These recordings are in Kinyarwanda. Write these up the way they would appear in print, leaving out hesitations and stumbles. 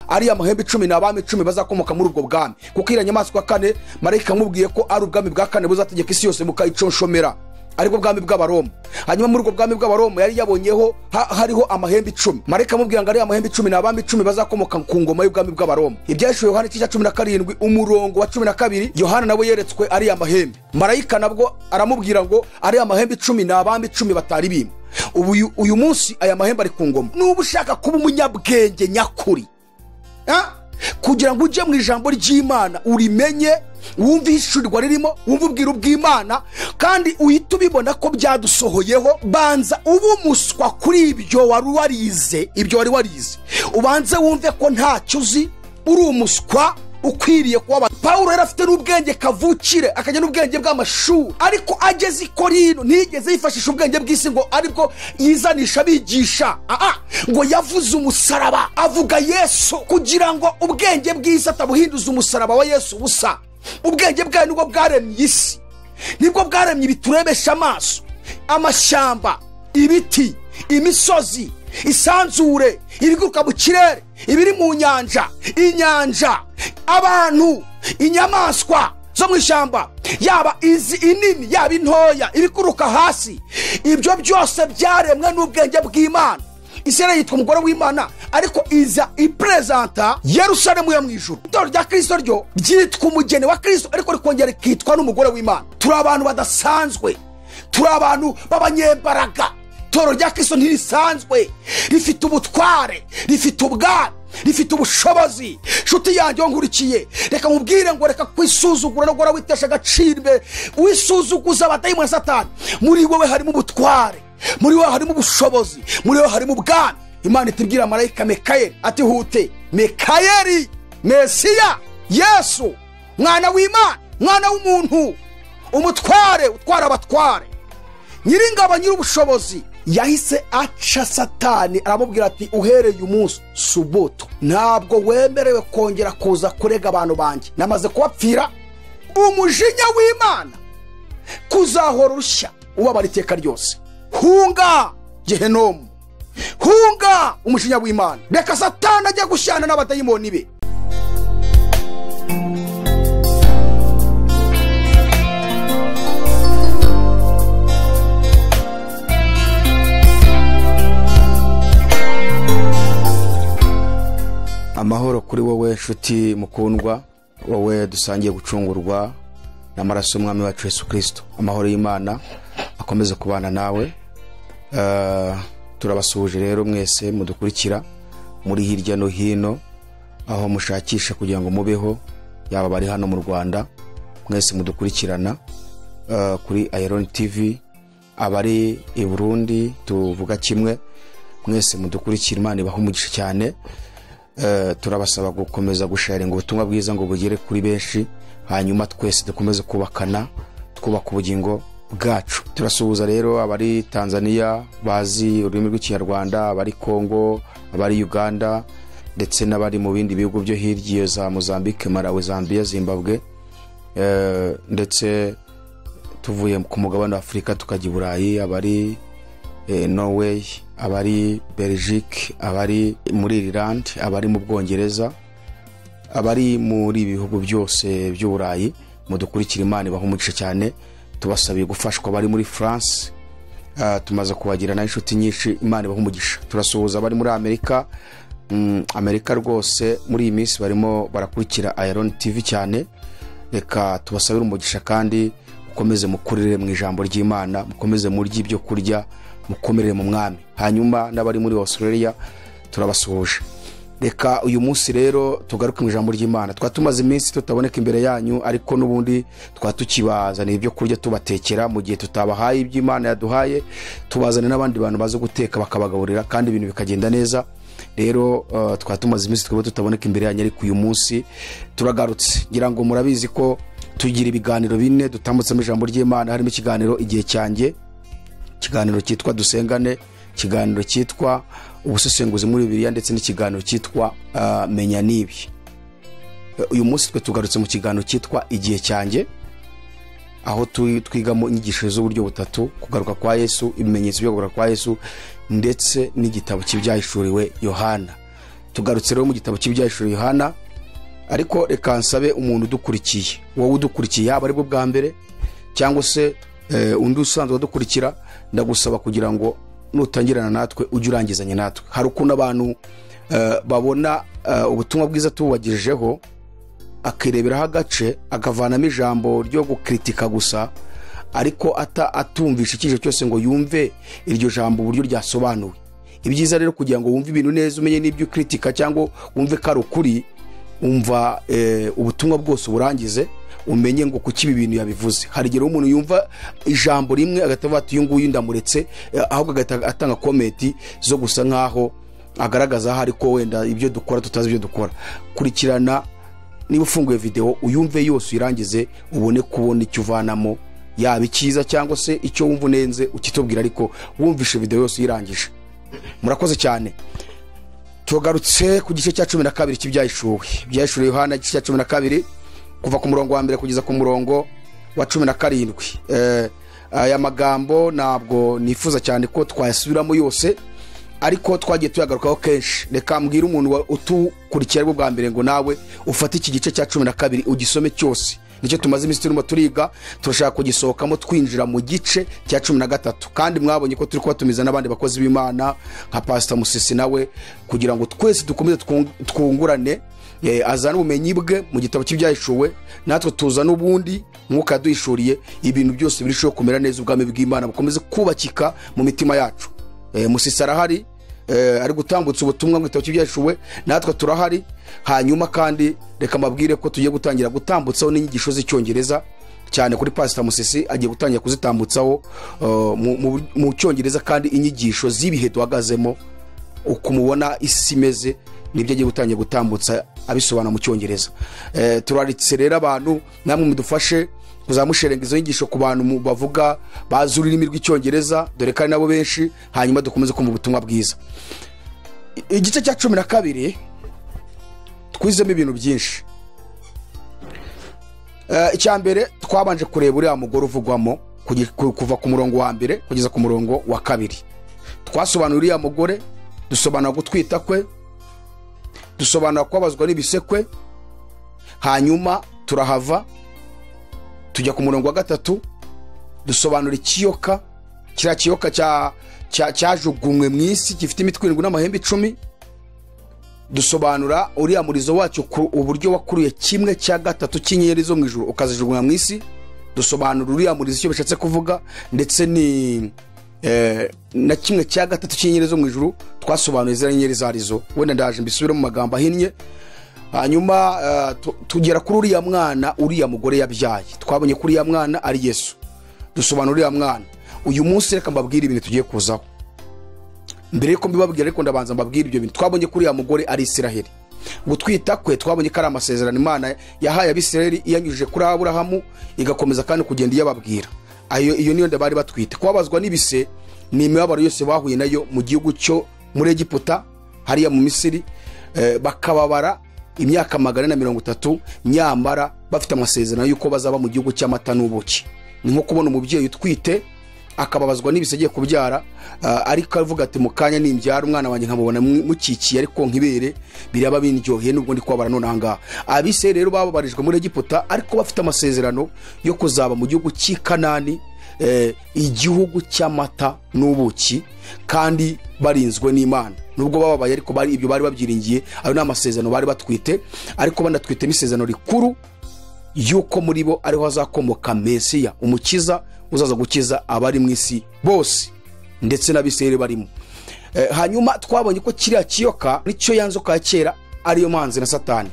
ari amahembe 10 n'abami 10 bazakomoka muri ubwo bwami. Kuko ira nyamaswa kane marayika amubwiye ko ari ubwami bwa kane buzategeka isi yose mukayiconshomera, ariko bwami bw'Abaroma. Hanyuma muri ubwo bwami bw'Abaroma yari yabonyeho hariho amahembe 10. Marayika amubwira ngo ari amahembe 10 n'abami 10 bazakomoka ku ngoma y'ubwami bw'Abaroma. Ibyashuwe Yohana 17 umurongo wa 12, Yohana nawe yeretswe ari amahembe. Marayika nabwo aramubwira ngo ari amahembe 10 n'abami 10 batari bimwe. Uyu munsi aya mahembe ari ku ngoma. Nuba ushaka kuba umunyabwenge nyakuri, kugira ngo uje mu ijambo ry'Imana urimenye, wumva ishurirwa ririmo, wumva ubwira bw'Imana, kandi uhita ubibona ko byadusohoyeho, banza ubumuswa kuri ibyo wari warize, ubanze wumve ko ntacyo uzi, uri umuswa ukwiriye kuba. Paulo yari afite n'ubwenge kavukire, akajya n'ubwenge bw'amashuri, ariko ageze i Korinto ntiyigeze yifashisha ubwenge bw'isi ngo aribwo yizanisha bigisha. Ngo yavuze umusaraba, avuga Yesu, kugira ngo ubwenge bw'isi atabuhinduza umusaraba wa Yesu busa. Ubwenge bwawe nibwo bwaremye isi, nibwo bwaremye ibiturebesha amaso, amashyamba, ibiti, imisozi, isanzure, ibiguruka mu kirere, ibiri mu nyanja, inyanja, abantu, inyamaswa zo mu ishyamba, yaba izi inini yaba intoya, ibikuruka hasi. Ibyo byose byaremwe n'ubwenge bw'Imana. Isirayeli yitwa umugore w'Imana, ariko iza ipresenta Yerusalemu yo mw'Ijuru. Itorero rya Kristo ryo byitwa umugeni wa Kristo, ariko rikongera rikitwa n'umugore w'Imana. Turi abantu badasanzwe, turi abantu b'abanyembaraga. Itorero rya Kristo ntirisanzwe, rifite ubutware, rifite ubwami, rifite ubushobozi. Nshuti yanjye nkurikiye, reka mubwire ngo reka kwisuzugura no gora witesha agaciro, wisuzuguza abadayimoni Satani. Muri wowe harimo ubutware, muri wowe harimo ubushobozi, muri wowe harimo ubwami. Imana itubwira marayika Mikayeli ati hute, Mikayeli, Mesiya, Yesu, mwana w'Imana, mwana w'umuntu, umutware utwara abatware, nyiringabo nyir'ubushobozi. Yahise aca Satani, aramubwira ati uhereye umunsi subuto ntabwo wemerewe kongera kuza kurega abantu banjye, namaze kubapfira. Umujinya w'Imana kuzahora urushya ubabara iteka ryose. Hunga Gehenomu, hunga umujinya w'Imana, reka Satani ajya gushyana n'abadayimoni be. Amahoro kuri wowe nshuti mukundwa, wowe dusangiye gucungurwa n'amaraso y'Umwami wacu Yesu Kristo. Amahoro y'Imana akomeze kubana nawe. Turabasuhuje rero mwese mudukurikira muri hirya no hino, aho mushakisha kugira ngo mubeho, yaba bari hano mu Rwanda, mwese mudukurikirana kuri AYALONI TV, abari i Burundi tuvuga kimwe, mwese mudukurikira. Imana ibahe umugisha cyane. Turabasaba gukomeza gusharinga ubutumwa bwiza ngo bugere kuri benshi, hanyuma twese dukomeze kubakana, twubaka ubugingo bwacu. Turasuhuza rero abari Tanzania bazi ururimi rw'Ikinyarwanda, abari Kongo, abari Uganda, ndetse n'abari mu bindi bihugu byo hirya za Mozambique, Malawi, Zambia, Zimbabwe, ndetse tuvuye ku mugabane wa Afrika tukajya i Burayi, abari Norway, abari Belgique, abari muri Ireland, abari mu Bwongereza, abari muri ibihugu byose by'Uburayi, mudukurikira. Imana ibahe umugisha cyane. Tubasabiye gufashwa bari muri France, tumaze kubagira na inshuti nyinshi. Imana ibahe umugisha. Turasuhuza bari muri Amerika, Amerika rwose muri iyi minsi barimo barakurikira AYALONI TV cyane. Reka tubasabire umugisha, kandi mukomeze mukurire mu ijambo ry'Imana, mukomeze murya ibyo kurya, mukomerere mu Mwami. Hanyuma n'abari muri Australia turabasuhuje. Reka uyu munsi rero tugaruke mu ijambo ry'Imana. Twatumaze iminsi tutaboneka imbere yanyu, ariko nubundi twatukibazana ibyo kurya tubatekera mu gihe tutabahaye iby'Imana yaduhaye, tubazane n'abandi bantu bazo guteka bakabagaburira, kandi ibintu bikagenda neza. Rero twatumaze iminsi twebwe tutaboneka imbere yanyu, ariko uyu munsi turagarutse. Ngira ngo murabizi ko tugira ibiganiro bine dutambutse mu ijambo ry'Imana. Harimo ikiganiro igihe cyanjye, ikiganiro cyitwa dusengane, ikiganiro cyitwa ubusesenguzi muri Bibiliya, ndetse n'ikiganiro cyitwa menya nibi. Uyu munsi twe tugarutse mu kiganiro cyitwa igihe cyanjye, aho twigamo inyigisho z'uburyo butatu: kugaruka kwa Yesu, ibimenyetso byo kugaruka kwa Yesu, ndetse n'igitabo cy'ibyahishuriwe Yohana. tugarutse rero mu gitabo cy'ibyahishuriwe Yohana, ariko reka nsabe umuntu udukurikiye, wowe udukurikiye yaba aribwo bwa mbere cyangwa se undi usanzwe udukurikira, ndagusaba kugira ngo nutangirana natwe ujye urangizanye natwe. Hari ukuntu abantu babona ubutumwa bwiza tububagejejeho akireberaho agace akavanamo ijambo ryo gukritika gusa, ariko atumvisha icyije cyose ngo yumve iryo jambo uburyo ryasobanuwe. Ibyiza rero kugira ngo wumve ibintu neza, umenye n'ibyo kritika cyangwa wumve ko ari ukuri, umva ubutumwa bwose uburangize, umenye ngo kuki ibi bintu yabivuze. Hari igihe umuntu yumva ijambo rimwe agatavuga ati uyu nguyu ndamuretse, ahubwo agatanga komenti zo gusa nkaho agaragaza aho ariko wenda ibyo dukora tutazi ibyo dukora. Kurikirana, niba ufunguye video uyumve yose uyirangize, ubone kubona icyo uvanamo, yaba icyiza cyangwa se icyo wumva unenze ukitubwira, ariko wumvishe video yose uyirangije. Murakoze cyane. Tugarutse ku gice cya 12 cy'ibyahishuriwe Yohana, igice cya 12 kuva ku murongo wa mbere kugeza ku murongo wa 17. Aya magambo ntabwo nifuza cyane ko twayasubiramo yose, ariko twagiye tuyagarukaho kenshi. Reka mbwira umuntu utukurikira aribwo bwa mbere ngo nawe ufate iki gice cya 12 ugisome cyose. Nicyo tumaze iminsi turimo turiga, turashaka kugisohokamo twinjira mu gice cya 13. Kandi mwabonye ko turi kubatumiza n'abandi bakozi b'Imana nka Pastor Musisi nawe, kugira ngo twese dukomeze twungurane, azana ubumenyi bwe mu gitabo cy'ibyahishuwe, natwe tuzana ubundi mwuka yaduhishuriye, ibintu byose birushaho kumera neza, ubwami bw'Imana bukomeze kubakika mu mitima yacu. Musisi arahari, ari gutambutsa ubutumwa mu gitabo cy'ibyahishuwe, natwe turahari. Hanyuma kandi reka mbabwire ko tugiye gutangira gutambutsaho n'inyigisho z'icyongereza, cyane kuri Pastor Musisi agiye gutangira kuzitambutsaho mu cyongereza, kandi inyigisho z'ibihe duhagazemo, ukumubona isi imeze, nibyo agiye gutangira gutambutsa abisobanura mu cyongereza. Turaritse rero abantu namwe mudufashe kuzamusherenga izo nyigisho ku bantu bavuga bazi ururimi rw'icyongereza, dore kandi nabo benshi, hanyuma dukomeze kumva ubutumwa bwiza. Igice cya 12 twizemo ibintu byinshi. Icyambere twabanje kureba uriya mugore uvugwamo kuva ku murongo wa mbere kugeza ku murongo wa 2. Twasobanura uriya mugore, dusobanura gutwita kwe, dusobanura kwabazwa n'ibisekwe, hanyuma turahava tujya ku murongo wa 3, dusobanura ikiyoka, kiriya kiyoka cyajugunywe mu isi gifite imitwe 7 n'amahembe 10. Dusobanura uriya murizo wacyo uburyo wakuruye 1/3 cy'inyenyeri zo mu ijuru ukazijugunya mu isi. Dusobanura uriya murizo icyo bishatse kuvuga, ndetse ni na 1/3 cy'inyenyeri zo mu ijuru. Twasobanuye izo nyenyeri zarizo, wenda ndaje mbisubire mu magambo ahinnye. Hanyuma tugera kuri uriya mwana uriya mugore yabyaye. Twabonye kuri uriya mwana ari Yesu. Dusobanura uriya mwana. Uyu munsi reka mbabwire ibintu tugiye kuzaho. Mbere yuko mbibabwira ariko ndabanza mbabwire ibyo bintu. Twabonye kuri uriya mugore ari Isiraheli. Gutwita kwe twabonye ko ari amasezerano Imana yahaye Abisiraheli iyanyujije kuri Aburahamu, igakomeza kandi kugenda iyababwira. Iyo niyo ndabari batwite. Kwabazwa n'ibise ni imibabaro yose bahuye nayo mu gihugu cyo muri Egiputa, hariya mu Misiri, bakababara imyaka 130, nyamara bafite amasezerano yuko bazaba mu gihugu cy'amata n'ubuki. Ni nko kubona umubyeyi utwite akababazwa n'ibisege kubyara, ariko avuga ati mukanya nimbyara umwana wanjye nkamubona mukikiye, ariko nkibere biraba bindyoheye nubwo ndi kwabara none hanga. Abise rero bababarijwe muri Egiputa, ariko bafite amasezerano yo kuzaba mu gihugu cy'Ikanani, igihugu cy'amata n'ubuki, kandi barinzwe n'Imana. Nubwo bababaye ariko ibyo bari babyiringiye, ayo ni amasezerano bari batwite, ariko banatwite n'isezerano rikuru yuko muri bo ariho hazakomoka Mesiya, umukiza uzaza gukiza abari mu isi bose, ndetse n'Abisirayeli barimo. Hanyuma twabonye ko kiriya kiyoka nicyo yanzoka ya kera, ariyo manzi na Satani.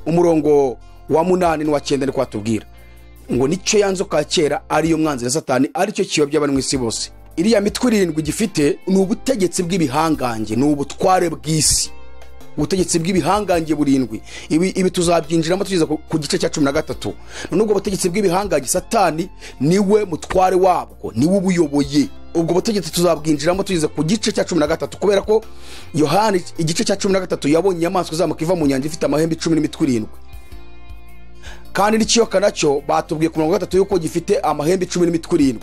Umurongo wa 8 n'uwa 9 ni kwatubwira ngo nicyo yanzoka ya kera, ariyo mwanzi na Satani, aricyo kiyobya abari mu isi bose. Iriya mitwe 7 gifite ni ubutegetsi bw'ibihangange, ni ubutware bw'isi, ubutegetsi bw'ibihangange 7. Ibi tuzabyinjiramo tugeze ku gice cya 13. Nubwo ubutegetsi bw'ibihangange Satani niwe mutware wabwo, niwe ubuyoboye. Ubwo butegetsi tuzabwinjiramo tugeze ku gice cya 13, kubera ko Yohana igice cya 13 yabonye inyamaswa izamuka iva mu nyanja ifite amahembe 10 n'imitwe 7. Kandi n'ikiyoka nacyo batubwiye ku murongo wa 3 yuko gifite amahembe 10 n'imitwe 7.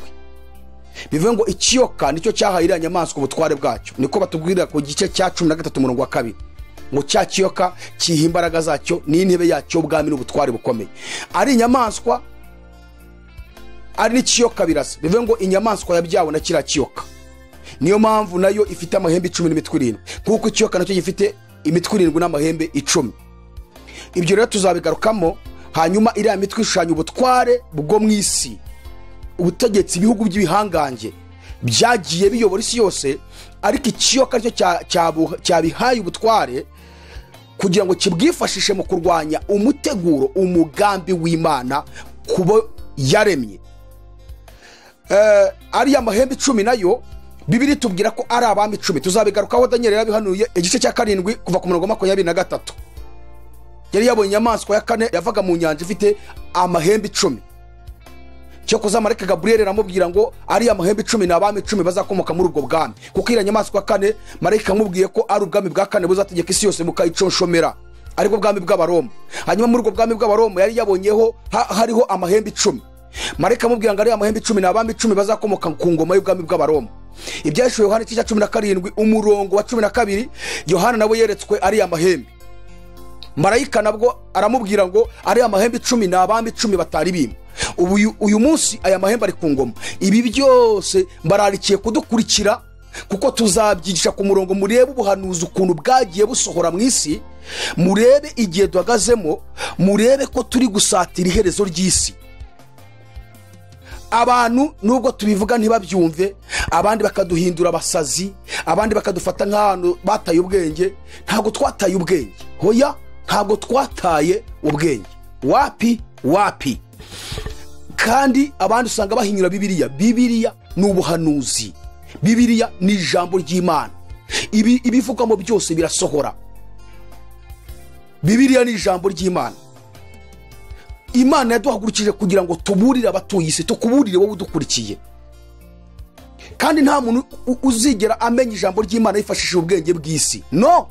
Bivuga ngo ikiyoka nicyo cyahaye iriya nyamaswa ubutware bwacyo. Niko batubwira ku gice cya 13 umurongo wa 2. ngo cya kiyoka kiha imbaraga zacyo n'intebe yacyo ubwami n'ubutware bukomeye. Ari inyamaswa ari n'ikiyoka birasa, bivuze ngo inyamaswa yabyawe na kiriya kiyoka, niyo mpamvu nayo ifite amahembe 10 n'imitwe 7, kuko ikiyoka nacyo gifite imitwe 7 n'amahembe 10. Ibyo rero tuzabigarukamo. Hanyuma iriya mitwe ishushanya ubutware bwo mu isi, ubutegetsi, ibihugu by'ibihangange byagiye biyobora isi yose, ariko ikiyoka cyo cyabihaye ubutware kugira ngo kibwifashishe mu kurwanya umuteguro, umugambi w'Imana kubo yaremye. Ari amahembe 10 nayo Bibiri tubwira ko ari abami 10. Tuzabigarukaho. Daniel yabihanuye igice cya 7 kuva ku 23. Yari yabonye inyamaswa ya 4 yavaga mu nyanja ifite amahembe 10. Cyo kuza marayika Gabriel aramubwira ngo ari amahembe 10 n'abami 10 bazakomoka muri ubwo bwami, kuko iriya nyamaswa 4 marayika amubwiye ko ari ubwami bwa 4 buzategeka isi yose mukayiconshomera, ariko bwami bw'Abaroma. Hanyuma muri ubwo bwami bw'Abaroma yari yabonyeho hariho amahembe 10. Marayika amubwira ngo ari amahembe 10 n'abami 10 bazakomoka ku ngoma y'ubwami bw'Abaroma. Ibyashuwe Yohana 17 umurongo wa 12, Yohana nawe yeretswe ari amahembe. Marayika nabwo aramubwira ngo ari amahembe 10 n'abami 10 batari bima. Uyu munsi aya mahembe ari ku ngoma. Ibi byose mbararikiye kudukurikira, kuko tuzabyigisha ku murongo, murebe ubuhanuzi ukuntu bwagiye busohora mu isi, murebe igihe duhagazemo, murebe ko turi gusatira iherezo ry'isi. Abantu nubwo tubivuga ntibabyumve, abandi bakaduhindura abasazi, abandi bakadufata nk'ahantu bataye ubwenge. Ntabwo twataye ubwenge, hoya, ntabwo twataye ubwenge. Wapi. Kandi abandi usanga bahinyura Bibiliya ni ubuhanuzi, Bibiliya ni ijambo ry'Imana, ibivugamo byose birasohora. Bibiliya ni ijambo ry'Imana. Imana yaduhagurukije kugira ngo tuburire abatuye isi, tukuburire wowe udukurikiye. Kandi nta muntu uzigera amenya ijambo ry'Imana yifashishije ubwenge bw'isi. No,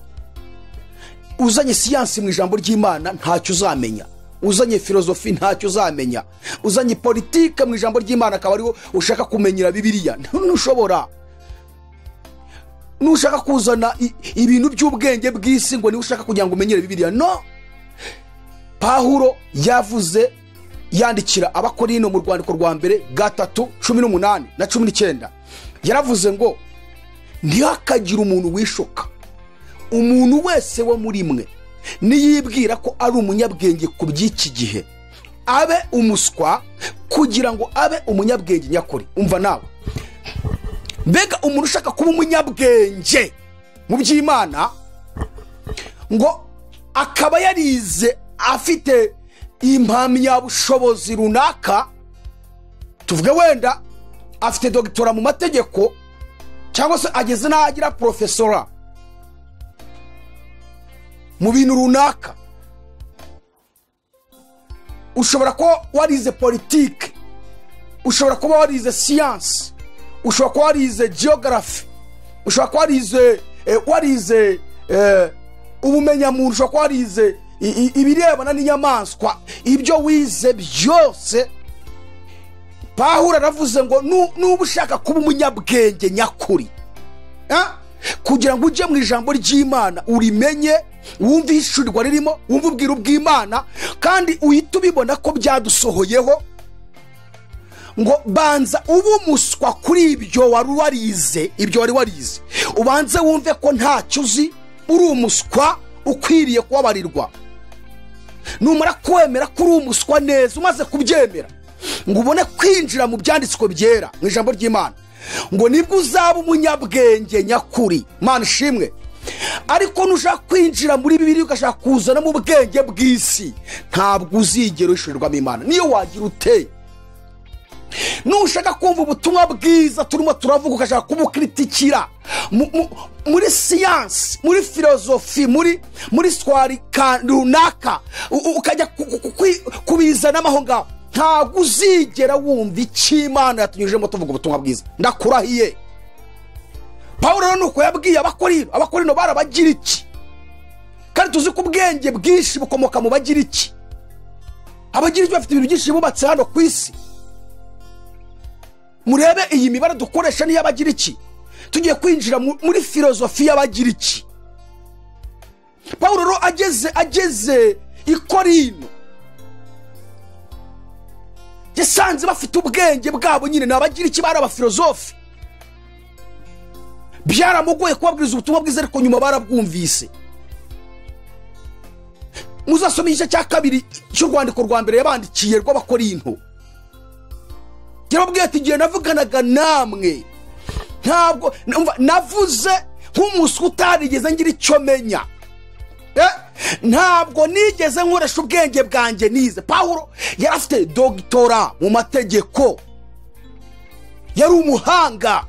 uzanye siyansi mu ijambo ry'Imana ntacyo uzamenya, uzanye filozofi ntacyo uzamenya, uzanye politike mu ijambo ry'Imana akaba ariho ushaka kumenyera Bibiliya, ntushobora. Nushaka kuzana ibintu by'ubwenge bw'isi ngo ni ushaka kugira ngo umenyere Bibiliya, no. Pawulo yavuze yandikira Abakorino mu rwandiko rwa mbere 3:18 na 19, yaravuze ngo ntihakagira umuntu wishuka, umuntu wese wo muri mwe niyibwira ko ari umunyabwenge ku by'iki gihe, abe umuswa kugira ngo abe umunyabwenge nyakuri. Umva nawe, mbega umuntu ushaka kuba umunyabwenge mu by'Imana, ngo akaba yarize afite impamyabushobozi runaka, tuvuge wenda afite doctora mu mategeko, cyangwa se ageze n'agira professora mu bintu runaka. Ushobora kuba warize politike, ushobora kuba warize science, ushobora kuba warize geography, ushobora kuba warize ubumenyamuntu, ushobora kuba warize ibirebana n'inyamaswa. Ibyo wize byose, Pawulo aravuze ngo nuba ushaka kuba umunyabwenge nyakuri, kugira ngo ujye mu ijambo ry'Imana urimenye, wumve ishurirwa ririmo, wumve ubwiru bw'Imana, kandi uhita ubibona ko byadusohoyeho, ngo banza ube umuswa kuri ibyo wari warize, ubanze wumve ko ntacyo uzi, uri umuswa ukwiriye kubabarirwa. Numara kwemera ko uri umuswa neza, umaze kubyemera, ngo ubone kwinjira mu byanditswe byera mu ijambo ry'Imana, ngo nibwo uzaba umunyabwenge nyakuri. Mana ishimwe. Ariko nushaka kwinjira muri Bibiliya ugashaka kuzana mu bwenge bw'isi, ntabwo uzigera ushirirwamo Imana niyo wagira uteye. Nushaka kumva ubutumwa bwiza turimo turavuga ukashaka kubukritikira muri science, muri filozofi, muri swari runaka, ukajya kubizana aho ngaho, ntabwo uzigera wumva icyo Imana yatunyujemo tuvuga ubutumwa bwiza. Ndakurahiye. Pawulo nuko yabwiye Abakorino barabagira iki, kandi tuzi ko ubwenge bwinshi bukomoka mu bagira iki. Abagira iki bafite ibintu byinshi bubatse hano ku isi. Murebe iyi mibare dukoresha niyo abagira iki, tugiye kwinjira muri filozofi y'abagira iki. Pawulo rero ageze i Korino yasanze bafite ubwenge bwabo nyine nabagira ikibara abafilozofi byaramugoye kubabwiriza ubutumwa bwiza ariko nyuma barabwumvise. Muzasoma igice cya kabiri cy'urwandiko rwa mbere yabandikiye rw'Abakorinto. Yarababwiye ati igihe navuganaga namwe ntabwo navuze nk'umuswa utarigeze ngira icyo menya, ntabwo nigeze nkoresha ubwenge bwanjye nize. Pawulo yari afite dogtora mu mategeko, yari umuhanga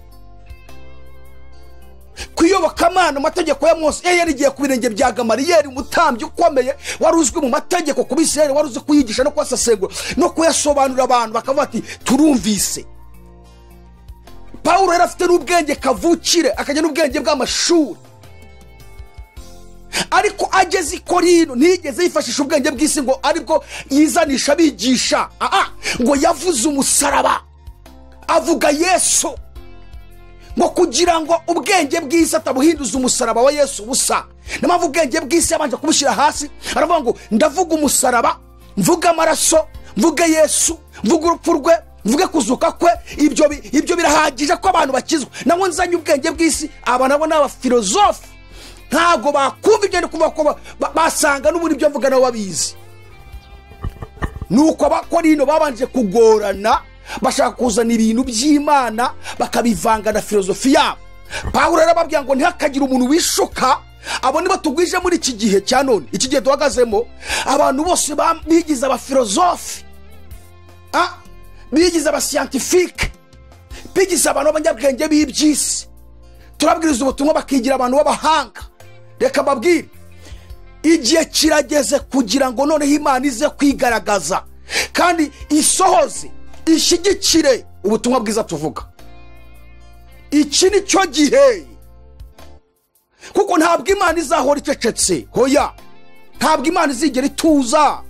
kuyobokamana amategeko ya Mose. Yari igiye ku birenge bya Gamariyeli, umutambyi ukomeye wari uzwi mu mategeko ku Bisirayeli, wari uzi kuyigisha no kwasesengura no kuyasobanurira abantu bakavuga ati turumvise. Pawulo yari afite n'ubwenge kavukire, akajya n'ubwenge bw'amashuri, ariko ageze i Korino ntiyigeze yifashisha ubwenge bw'isi ngo aribwo yizanisha abigisha. Ngo yavuze umusaraba, avuga Yesu, ngo kugira ngo ubwenge bw'isi atabuhinduza umusaraba wa Yesu busa. Namavu ubwenge bw'isi yabanje kubushyira hasi, aravuga ngo ndavuga umusaraba, mvuga amaraso, mvuga Yesu, mvuga urupfu rwe, mvuge kuzuka kwe. Ibyo birahagije ko abantu bakizwa. Naho nzanye ubwenge bw'isi, aba nabo n'abafilozofi ntabwo bakumva ibyo ndi kuvuga ko basanga n'ubundi ibyo mvuga nabo babizi. Nuko Abakorino babanje kugorana, bashaka kuzana ibintu by'Imana bakabivanga na filozofi yabo. Pawulo arababwira ngo ntihakagire umuntu wishuka. Abo nibo tugwije muri iki gihe cya none, iki gihe duhagazemo. Abantu bose bigize abafilozofi, bigize abascientifique, bigize abantu b'abanyabwenge b'iby'isi. Turabwiriza ubutumwa bakigira abantu b'abahanga. Reka babwire, igihe kirageze kugira ngo noneho Imana ize kwigaragaza kandi isohoze, ishyigikire ubutumwa bwiza tuvuga. Iki ni cyo gihe, kuko ntabwo Imana izahora icecetse. Hoya, ntabwo Imana izigera ituza.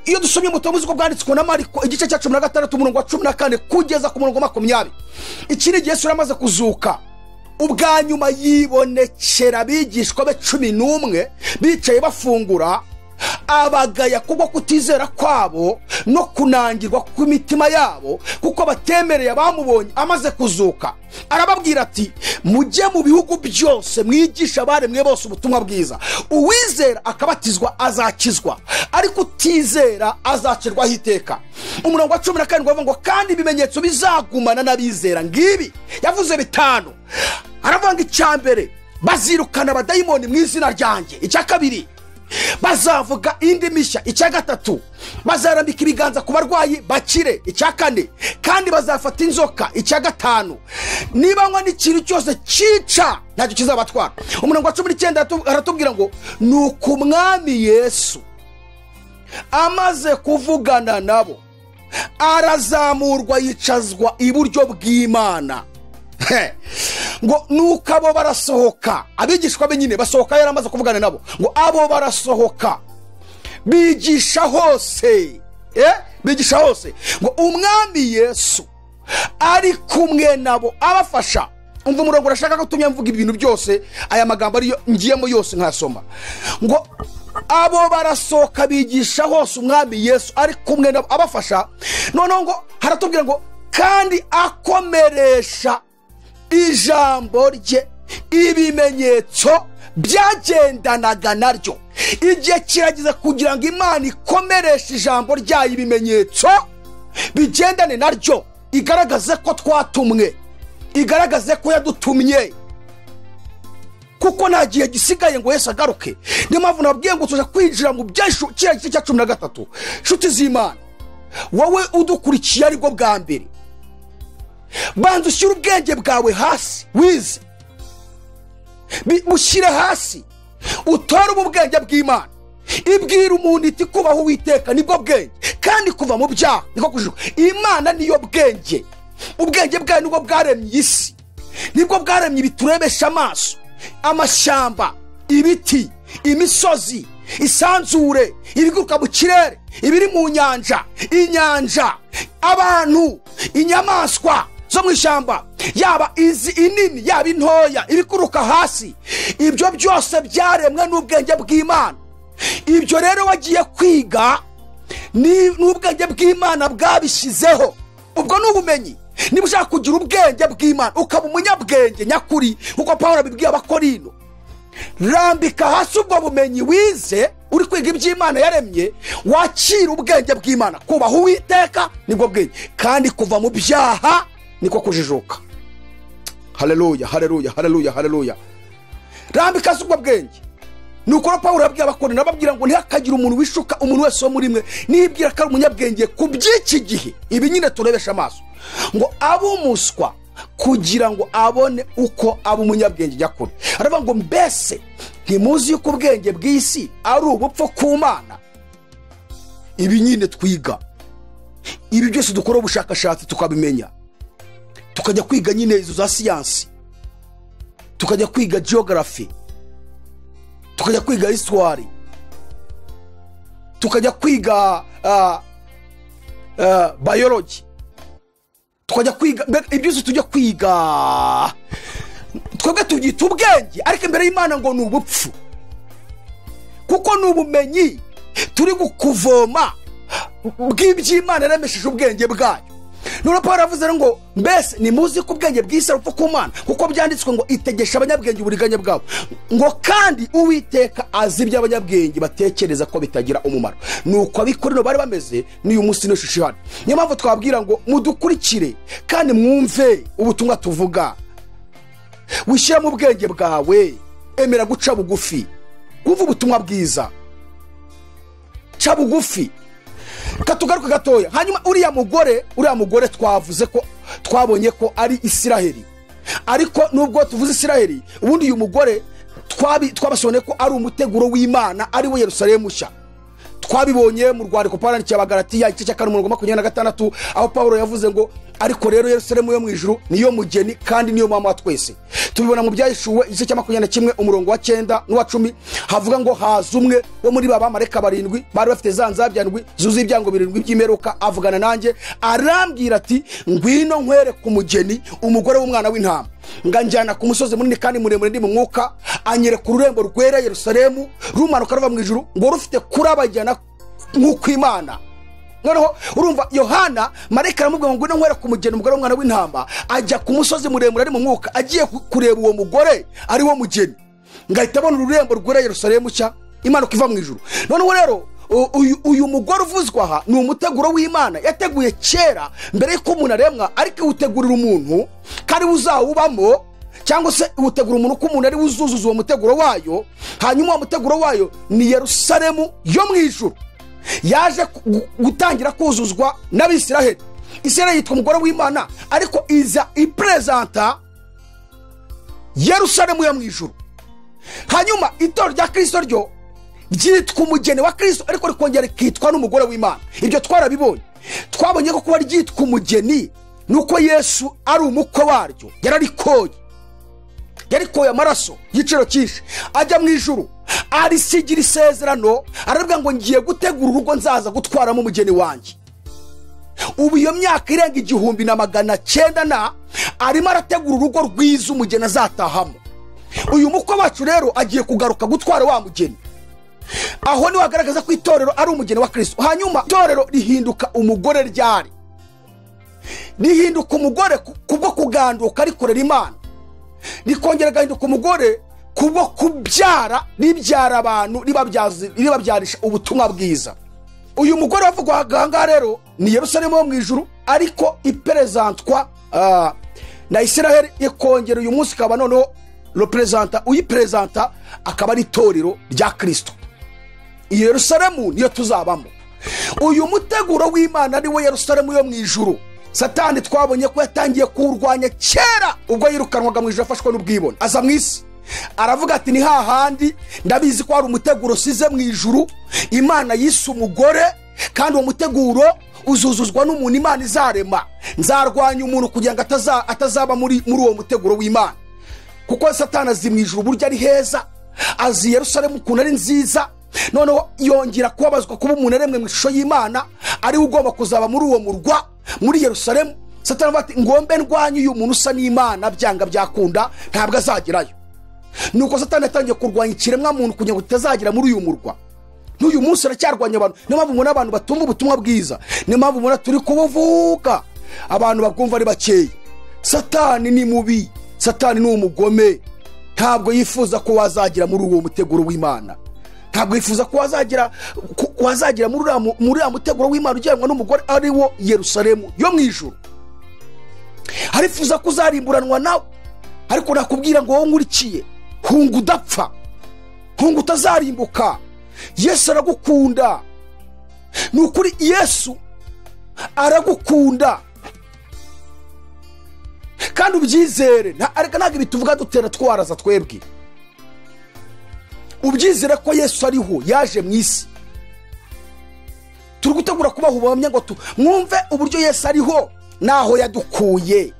Iyo dusomye mu butumwa bwanditswe na Mariko igice cya 16 umurongo wa 14 kugeza ku murongo wa 20, iki ni Yesu yaramaze kuzuka. Ubwa nyuma yibonekera abigishwa be 11 bicaye bafungura, abagaya kubwo kutizera kwabo no kunangirwa kw'imitima yabo kuko batemereye abamubonye amaze kuzuka. Arababwira ati mujye mu bihugu byose mwigisha abaremwe bose ubutumwa bwiza. Uwizera akabatizwa azakizwa, ariko utizera azacirwaho iteka. Umurongo wa 17 bavuga ngo kandi ibimenyetso bizagumana n'abizera ngibi. Yavuze bitanu. Aravuga ngo icyambere bazirukana abadayimoni mu izina ryanjye, icya kabiri bazavuga indi mishya, icya gatatu bazarambika ibiganza ku barwayi bakire, icya kane kandi bazafata inzoka, icya gatanu nibanywa n'ikintu cyose cyica ntacyo kizabatwara. Umurongo wa 19 aratubwira ngo nuko umwami Yesu amaze kuvugana nabo arazamurwa yicazwa iburyo bw'Imana. Ngo nuko abo barasohoka, abigishwa be nyine basohoka yaramaze kuvugana nabo, ngo abo barasohoka bigisha hose, bigisha hose, ngo umwami Yesu ari kumwe nabo abafasha. Umva umurongo urashaka ko tumya mvuga ibintu byose, aya magambo ariyo ngiyemo yose nkasoma. Ngo abo barasohoka bigisha hose umwami Yesu ari kumwe nabo abafasha. Noneho ngo haratubwira ngo kandi akomeresha ijambo rye ibimenyetso byagendanaga naryo. Igihe kiragize kugira ngo Imana ikomereshe ijambo ryayo ibimenyetso bigendane naryo, igaragaze ko twatumwe, igaragaze ko yadutumye, kuko nta gihe gisigaye ngo Yesu agaruke. Niyo mpamvu nabwiye ngo tuje kwinjira mu byashu cya 13. Nshuti z'Imana, wowe udukurikiye aribwo bwa mbere, banza ushyira ubwenge bwawe hasi, wize bushyire hasi, utore ubwenge bw'Imana. Ibwira umuntu iti kubaho Uwiteka nibwo bwenge, kandi kuva mu byaha niko kujuka. Imana niyo bwenge. Ubwenge bwayo nibwo bwaremye isi, nibwo bwaremye biturebesha amaso, amashyamba, ibiti, imisozi, isanzure, ibiguruka mu kirere, ibiri mu nyanja, inyanja, abantu, inyamaswa, zo mu ishyamba, yaba izi inini yaba intoya, ibikuruka hasi, ibyo byose byaremwe n'ubwenge bw'Imana. Ibyo rero wagiye kwiga ni n'ubwenge bw'Imana bwabishyizeho. Ubwo n'ubumenyi. Niba ushaka kugira ubwenge bw'Imana ukaba umunyabwenge nyakuri, uko Pawulo abibwiye Abakorino, rambika hasi ubwo bumenyi wize, uri kwiga iby'Imana yaremye, wakira ubwenge bw'Imana. Kubaha Uwiteka nibwo bwenge, kandi kuva mu byaha niko kujijuka. Haleluya, haleluya, haleluya, haleluya. Rambika hasi ubwo bwenge. Nuko Pawulo yabwiye Abakorino, ababwira ngo ntihakagira umuntu wishuka umuntu wese wo muri mwe nibwira ko ari umunyabwenge ku by'iki gihe. Ibi nyine turebesha amaso ngo abumuswa kugira ngo abone uko aba umunyabwenge nyakuri. Aravuga ngo mbese ntimuzi yuko ubwenge bw'isi ari ubupfu ku Mana? Ibi nyine twiga, ibi byose dukora ubushakashatsi tukabimenya, tukajya kwiga nyine izo za siyansi, tukajya kwiga geography, tukajya kwiga histoire, tukajya kwiga biology, tukajya kwiga ibyo tujya kwiga, twebwe tubyita ubwenge, ariko imbere y'Imana ngo ni ubupfu, kuko ni ubumenyi turi gukuvoma bw'iby'Imana yaremesheje ubwenge bwayo. None Pawulo yavuze ngo mbese nimuzi ko ubwenge bw'isi ari ubupfu ku Mana, kuko byanditswe ngo itegesha abanyabwenge uburiganya bwabo, ngo kandi Uwiteka azi ibyo abanyabwenge batekereza ko bitagira umumaro. Nuko Abakorino bari bameze n'uyu munsi n'ishusho ihari. Niyo mpamvu twabwira ngo mudukurikire kandi mwumve ubutumwa tuvuga, wishyira mu bwenge bwawe, emera guca bugufi, wumva ubutumwa bwiza, ca bugufi. Katugaruka gatoya. Hanyuma uriya mugore twavuze ko twabonye ko ari Isiraheli, ariko nubwo tuvuze Isiraheli, ubundi uyu mugore twabasone ko ari umuteguro w'Imana, ari we Yerusalemu nshya. Twabibonye mu rwandiko Pawulo yandikiye Abagalatiya igice cya 26, aho Pawulo yavuze ngo ariko rero Yerusalemu yo mw'Ijuru niyo mugeni kandi niyo mama wa twese. Tubibona mu Byayishuwe igice cya 21 umurongo wa 9 n'uwa 10, havuga ngo haza umwe wo muri baba mareka 7 bari bafite za nzabyandwi zuzuye ibyango 7 by'imeruka, avugana nanjye arambwira ati ngwino nkwere ku mugeni, umugore w'umwana w'intama. Nganjyana ku musozi munini kandi muremure ndi mu mwuka, anyere ku rurembo rwera Yerusalemu rumanuka ruva mu ijuru, ngo rufite kurabajyana nk'uko Imana. Noneho urumva Yohana marayika aramubwira ngo ngwino nkwere ku mugeni, umugore w'umwana w'intama, ajya ku musozi muremure ari mu mwuka, agiye kureba uwo mugore ari wo mugeni. Ngahita abona ururembo rwera Yerusalemu nshya imanuka iva mu ijuru. Noneho rero uyu mugore uvuzwa aha ni umuteguro w'Imana yateguye kera mbere y'uko umuntu aremwa, ariko utegurira umuntu kandi uzawubamo, cyangwa se utegura umuntu ko umuntu ari uzuzuza uwo muteguro wayo. Hanyuma uwo muteguro wayo ni Yerusalemu yo mu ijuru, yaje gutangira kuzuzwa n'Abisiraheli. Isiraheli yitwa umugore w'Imana, ariko iza ipresenta Yerusalemu yo mu ijuru. Hanyuma itorero rya Kristo ryo ryitwa umugeni wa Kristo, ariko rikongera kitwa n'umugore w'Imana. Ibyo twarabibonye. Twabonye ko kuba ryitwa umugeni nuko Yesu ari umukwe waryo, yarikoye amaraso y'igiciro cyinshi, ajya mu ijuru, arisigira isezerano, aravuga ngo ngiye gutegura urugo nzaza gutwaramo umugeni wanjye. Ubu iyo myaka irenga 1900 arimo arategura urugo rwiza umugeni azatahamo. Uyu mukwe wacu rero agiye kugaruka gutwara wa mugeni. Aho ni wagaragaza ko itorero ari umugeni wa Kristo. Hanyuma itorero rihinduka umugore ryari, rihinduka umugore kubwo kuganduka rikorera Imana, rikongera gahinduka umugore kubwo kubyara, ribyara abantu, ribabyarisha ubutumwa bwiza. Uyu mugore wavugwa ganga rero ni Yerusalemu yo mu ijuru, ariko ipresentwa na Isiraheli, ikongera uyu munsi kaba noneho uyipresenta akaba ari itorero rya Kristo. Yerusalemu niyo tuzabamo. Uyu muteguro w'Imana ari we Yerusalemu yo mu ijuru. Satani twabonye ko yatangiye kurwanya kera ubwo yirukanwaga mu ijuru afashwe n'ubwibone, aza mu isi aravuga ati ni hahandi ndabizi ko ari umuteguro size mu ijuru Imana yise umugore, kandi uwo muteguro uzuzuzwa n'umuntu Imana izarema. Nzarwanya umuntu kugira ngo atazaba muri uwo muteguro w'Imana, kuko Satani azi mu ijuru burya ari heza, azi Yerusalemu ukuntu ari nziza. Noneho yongera kubabazwa kuba umuntu aremwe mu ishusho y'Imana, ari ugomba kuzaba muri uwo murwa muri Yerusalemu. Satani avuga ati ngombe ndwanye uyu muntu usa n'Imana byanga byakunda ntabwo azagerayo. Nuko Satani yatangiye kurwanya ikiremwa muntu kugira ngo tutazagira muri uyu murwa. N'uyu munsi aracyarwanya abantu. Niyo mpamvu mubona abantu batumva ubutumwa bwiza, niyo mpamvu mubona turi kubuvuga abantu babwumva ari bakeya. Satani ni mubi, Satani ni umugome, ntabwo yifuza ko wazagira muri uwo muteguro w'Imana. Ntabwo yifuza ko wazagira muri uwo muteguro w'Imana ugeranwa n'umugore ari wo Yerusalemu yo mw'Ijuru. Arifuza kuzarimburanwa nawe, ariko nakubwira ngo wowe nkurikiye hunga udapfa, hunga utazarimbuka. Yesu aragukunda, ni ukuri Yesu aragukunda kandi ubyizere. Ariko ntabwo bituvuga dutera twaraza twebwe. Ubyizere ko Yesu ariho, yaje mu isi. Turi gutegura kubaha ubuhamya ngo mwumve uburyo Yesu ariho naho yadukuye.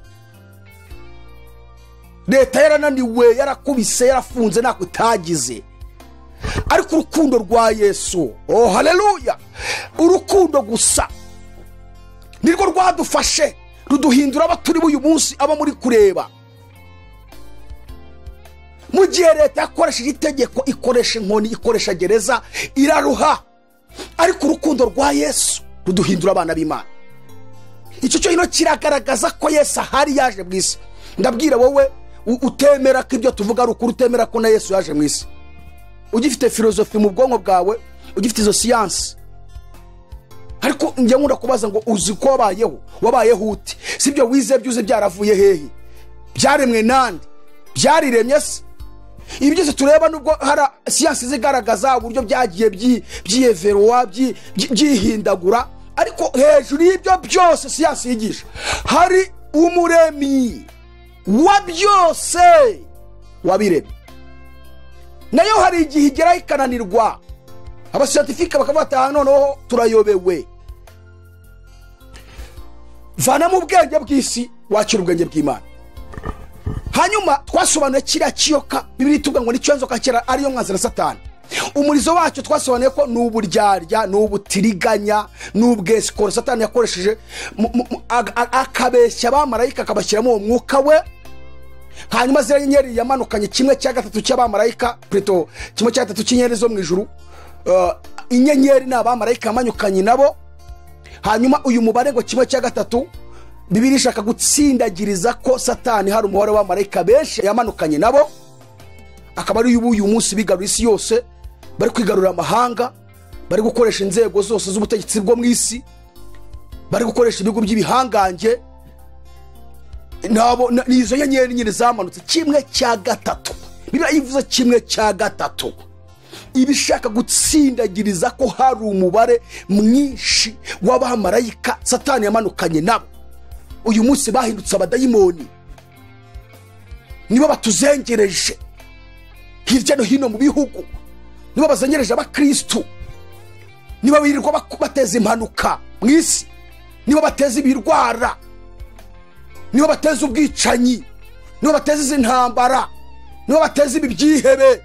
Leta yarananiwe, yarakubise, yarafunze, ntako itagize. Ariko urukundo rwa Yesu, oh haleluya, urukundo gusa nirwo rwadufashe ruduhindura abaturi b'uyu munsi aba muri kureba. Mu gihe leta yakoresheje itegeko, ikoresha inkoni, ikoresha gereza, iraruha, ariko urukundo rwa Yesu ruduhindura abana b'Imana. Icyo cyo hino kiragaragaza ko Yesu ahari, yaje mu isi. Ndabwira wowe utemera ko ibyo tuvuga ari ukuri, utemera ko na Yesu yaje mu isi, ugifite filozofi mu bwonko bwawe, ugifite izo siyansi, ariko njye nkunda kubaza ngo uzi ko wabayeho ute? Sibyo wize byuze byaravuye hehe? Byaremwe nande? Byariremye se? Ibi byose tureba nubwo hari siyansi zigaragaza uburyo byagiye byiyeverowa byihindagura, ariko hejuru y'ibyo byose siyansi yigisha hari umuremyi wa byose wabiremye. Nayo hari igihe igera ikananirwa, abasiyantifika bakavuga ati noneho turayobewe. Vana mu bwenge bw'isi, wakira ubwenge bw'Imana. Hanyuma twasobanuye kiriya kiyoka Bibiliya itubwira ngo nicyo nzoka kera ariyo mwanzi na Satani. Umurizo wacyo twasobanuye ko n'uburyarya, n'ubutiriganya, n'ubwesikoro Satani yakoresheje akabeshya abamarayika, akabashyiramo uwo mwuka we. Hanyuma ziriya nyenyeri yamanukanye 1/3 cy'abamarayika, preto 1/3 cy'inyenyeri zo mw'Ijuru. Inyenyeri n'abamarayika amanyukanye nabo. Hanyuma uyu mubare ngo 1/3 Bibiliya ishaka gutsindagiriza ko Satani hari umubare w'abamarayika benshi yamanukanye nabo, akaba ari uyu munsi bigarura isi yose, bari kwigarura amahanga, bari gukoresha inzego zose z'ubutegetsi bwo mu isi, bari gukoresha ibigo by'ibihangange. Nizo nyenyeri nyine zamanutse 1/3. Bibiliya ivuze 1/3, ibishaka gutsindagiriza ko hari umubare mwinshi w'abamarayika Satani yamanukanye nabo. Uyu munsi bahindutse abadayimoni, nibo batuzengereje hirya no hino mu bihugu, nibo bazengereje abakristo, nibo birirwa bateza impanuka mu isi, nibo bateza ibirwara, nibo bateza ubwicanyi, nibo bateza intambara, nibo bateza ibyihebe,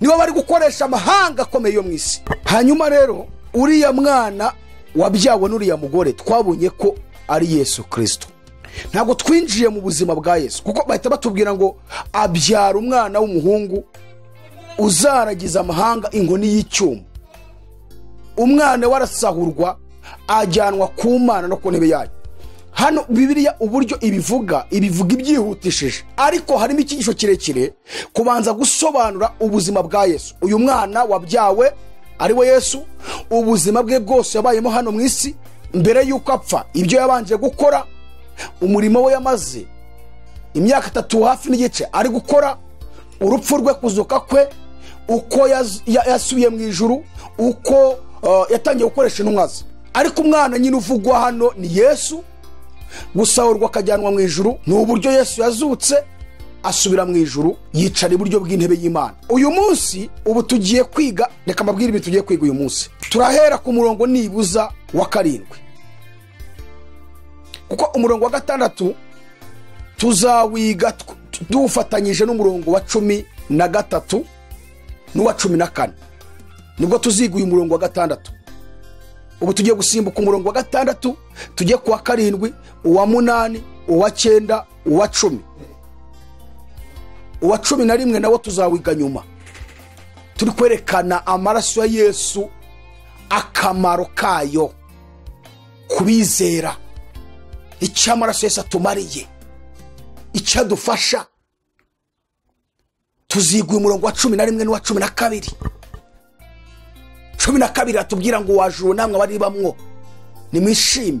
nibo bari gukoresha amahanga akomeye yo mu isi. Hanyuma rero uriya mwana wabyawe n'uriya mugore twabonye ko ari Yesu Kristo. Ntabwo twinjiye mu buzima bwa Yesu, kuko bahita batubwira ngo abyara umwana w'umuhungu uzaragiza amahanga inkoni y'icyuma. Umwana warasahurwa ajyanwa ku Mana no ku ntebe yayo. Hano Bibiliya uburyo ibivuga ibyihutishije, ariko harimo ikigisho kirekire kubanza gusobanura ubuzima bwa Yesu. Uyu mwana wabyawe ari we Yesu, ubuzima bwe bwose yabayemo hano mu isi mbere y'uko apfa, ibyo yabanje gukora, umurimo we yamaze imyaka 3 hafi n'igice ari gukora, urupfu rwe, kuzuka kwe, uko yasubiye mu ijuru, uko yatangiye gukoresha intumwa ze. Ariko umwana nyine uvugwa hano ni Yesu, gusahurwa akajyanwa mu ijuru. Ni uburyo Yesu yazutse asubira mu ijuru, yicara iburyo bw'intebe y'Imana. Uyu munsi ubu tugiye kwiga, reka mbabwire ibintu tugiye kwiga uyu munsi. Turahera ku murongo nibuza wa 7, kuko umurongo wa 6 tuzawiga dufatanyije n'umurongo wa 13 n'uwa 14. Nibwo tuziga uyu murongo wa 6. ubu tugiye gusimbuka umurongo wa 6 tujye ku wa 7 uwa 8 uwa 9 uwa 10 uwa 11 nawo tuzawiga nyuma. Turi kwerekana amaraso ya Yesu akamaro kayo kubizera, icyo amaraso Yesu atumariye, icyo adufasha. Tuziguye umurongo wa 11 n'uwa 12. 12 atubwira ngo wajuru namwe bari bamwo nimwishime,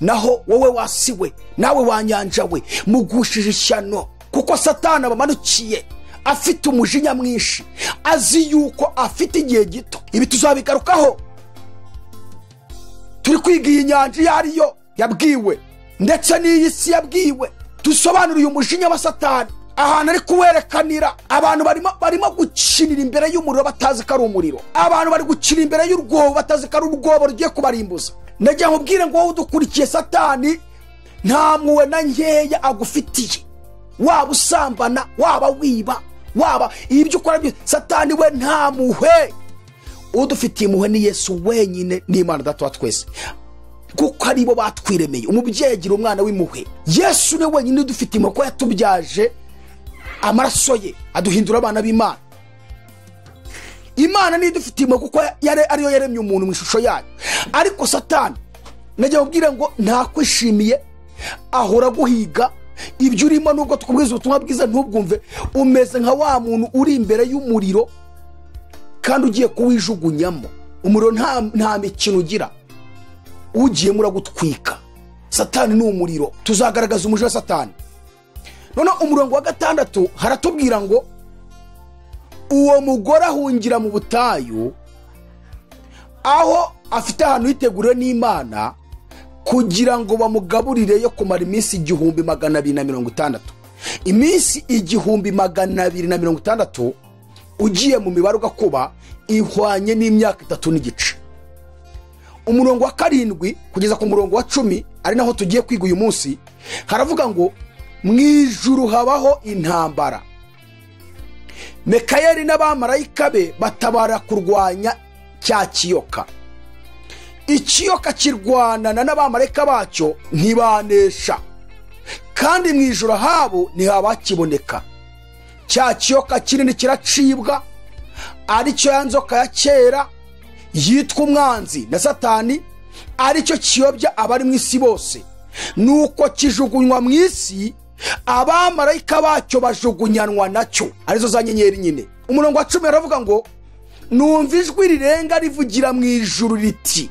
naho wowe wasiwe nawe wanyanjawe mugushije ishyano, kuko Satani abamanukiye afite umujinya mwinshi, azi yuko afite igihe gito. Ibi tuzabigarukaho. Turi kwiga iyi nyanja yariyo yabwiwe ndetse n'iyi si yabwiwe. Dusobanura uyu mujinya wa Satani ahantu ari kuwerekanira. Abantu barimo gukinira imbere y'umuriro batazi ko ari umuriro. Abantu bari gukinira imbere y'urwobo batazi ko ari urwobo rugiye kubarimbuza. Nagira ngo ubwire ngo wowe udukurikiye, Satani nta mpuhwe na nkeya agufitiye. Waba usambana, waba wiba, waba ibyo ukora byose, Satani we nta mpuhwe. Udufitiye impuhwe ni Yesu wenyine n'Imana Data wa twese, kuko ari bo batwiremeye. Umubyeyi agira umwana w'impuhwe. Yesu ni wenyine udufitiye impuhwe, ko yatubyaje amaraso ye aduhindura abana b'Imana. Imana ni idufitiye impuhwe kuko ariyo yaremye umuntu mu ishusho yayo. Ariko Satani nagiye kubwira ngo ntakwishimiye, ahora guhiga ibyo urimo. Nubwo tukubwiza ubutumwa bwiza ntubwumve, umeze nka wa muntu uri imbere y'umuriro kandi ugiye kuwijugunyamo. Umuriro nta mikino ugira, ugiye muragutwika. Satani ni umuriro. Tuzagaragaza umuje wa Satani. None umurongo wa 6 haratubwira ngo uwo mugore ahungira mu butayu, aho afite ahantu yiteguriwe n'Imana kugira ngo bamugaburire yo kumara iminsi 1260. Iminsi 1260 ugiye mu mibare ugakuba ihwanye n'imyaka 3 n'igice. Umurongo wa 7 kugeza ku murongo wa 10 ari naho tugiye kwiga uyu munsi, haravuga ngo mw'Ijuru habaho intambara. Mikayeli n'abamarayika be batabara kurwanya cya kiyoka. Ikiyoka kirwanana n'abamarayika bacyo ntibanesha, kandi mw'Ijuru habo ntihabakiboneka. Cya kiyoka kinini kiracibwa, aricyo ya nzoka ya kera yitwa umwanzi na Satani, aricyo kiyobya abari mu isi bose. Nuko kijugunywa mu isi, abamarayika bacyo bajugunyanwa nacyo, arizo za nyenyeri nyine. Umurongo wa 10 aravuga ngo numva ijwi rirenga rivugira mw'Ijuru riti,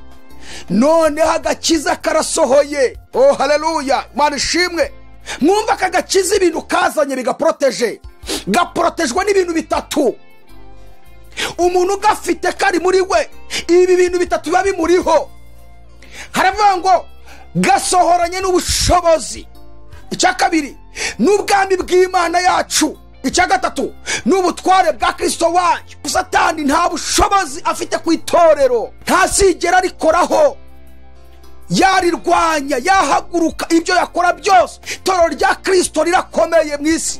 noneho agakiza karasohoye. Oh haleluya, Imana ishimwe. Mwumva kagakiza ibintu kazanye bigaproteje, gaprotejwe n'ibintu bitatu. Umuntu gafite kari muri we, ibi bintu bitatu biba bimuriho. Haravuga ngo gasohoranye n'ubushobozi. Icya kabiri n'ubwami bw'Imana yacu. Icya gatatu n'ubutware bwa Kristo wayo. Satani nta bushobozi afite ku itorero, ntazigera rikoraho. Yarirwanya, yahaguruka, ibyo yakora byose itorero rya Kristo rirakomeye mu isi.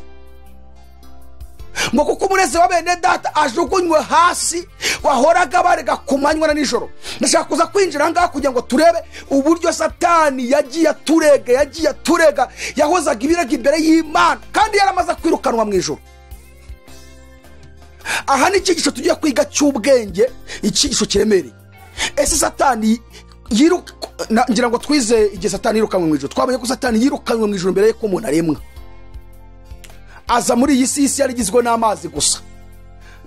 Ngo kuko umurezi wa bene data ajugunywe hasi, wahoraga barega kumanywa na nijoro. Ndashaka kuza kwinjira ngaha kugira ngo turebe uburyo Satani yagiye aturega, yahozaga ibirego imbere y'Imana kandi yaramaze kwirukanwa mu ijuru. Aha ni icyigisho tugiye kwiga cy'ubwenge, icyigisho kiremereye. Ese Satani ngira ngo twize igihe Satani yirukanwe mu ijuru. Twabonye ko Satani yirukanwe mu ijuru mbere y'uko umuntu aremwa. Aza muri iyi si yarigizwe n'amazi gusa.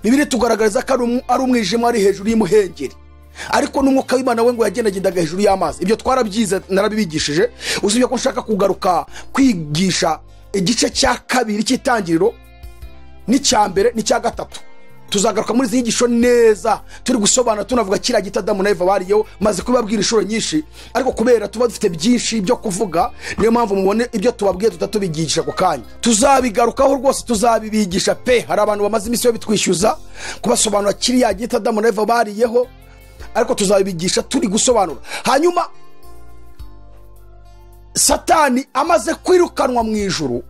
Bibiri tugaragariza ko ari umwijima ari hejuru y'umuhengeri, ariko n'umwuka w'Imana we ngo yagendagendaga hejuru y'amazi. Ibyo twarabyize narabibigishije. Usibye ko nshaka kugaruka kwigisha igice cya 2 cy'itangiriro n'icya mbere n'icya 3. Tuzagaruka muri izi nyigisho neza, turi gusobanura tunavuga kira gita Adamu na Eva bariyo, maze kubabwira inshuro nyinshi. Ariko kubera tuba dufite byinshi byo kuvuga, niyo mpamvu mubone ibyo tubabwiye tutatubigisha ku kanya. Tuzabigarukaho rwose, tuzabibigisha pe. Hari abantu bamaze iminsi yo bitwishyuza kubasobanura kiriya gita Adamu na Eva bariyeho, ariko tuzabibigisha turi gusobanura. Hanyuma Satani amaze kwirukanwa mu ijuru,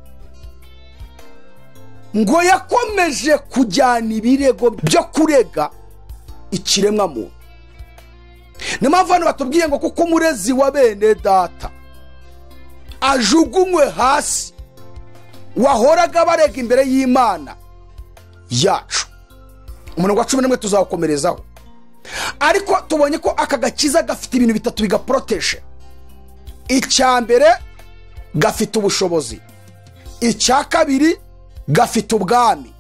ngo yakomeje kujyana ibirego byo kurega ikiremwa muntu. ni mpamvu hano batubwiye ngo kuko umurezi wa bene data ajugunywe hasi wahoraga barega imbere y'Imana yacu. Umurongo wa 11 tuzawukomerezaho, ariko tubonye ko aka gakiza gafite ibintu bitatu bigaprotege. Icya mbere gafite ubushobozi, icya kabiri gafite ubwami,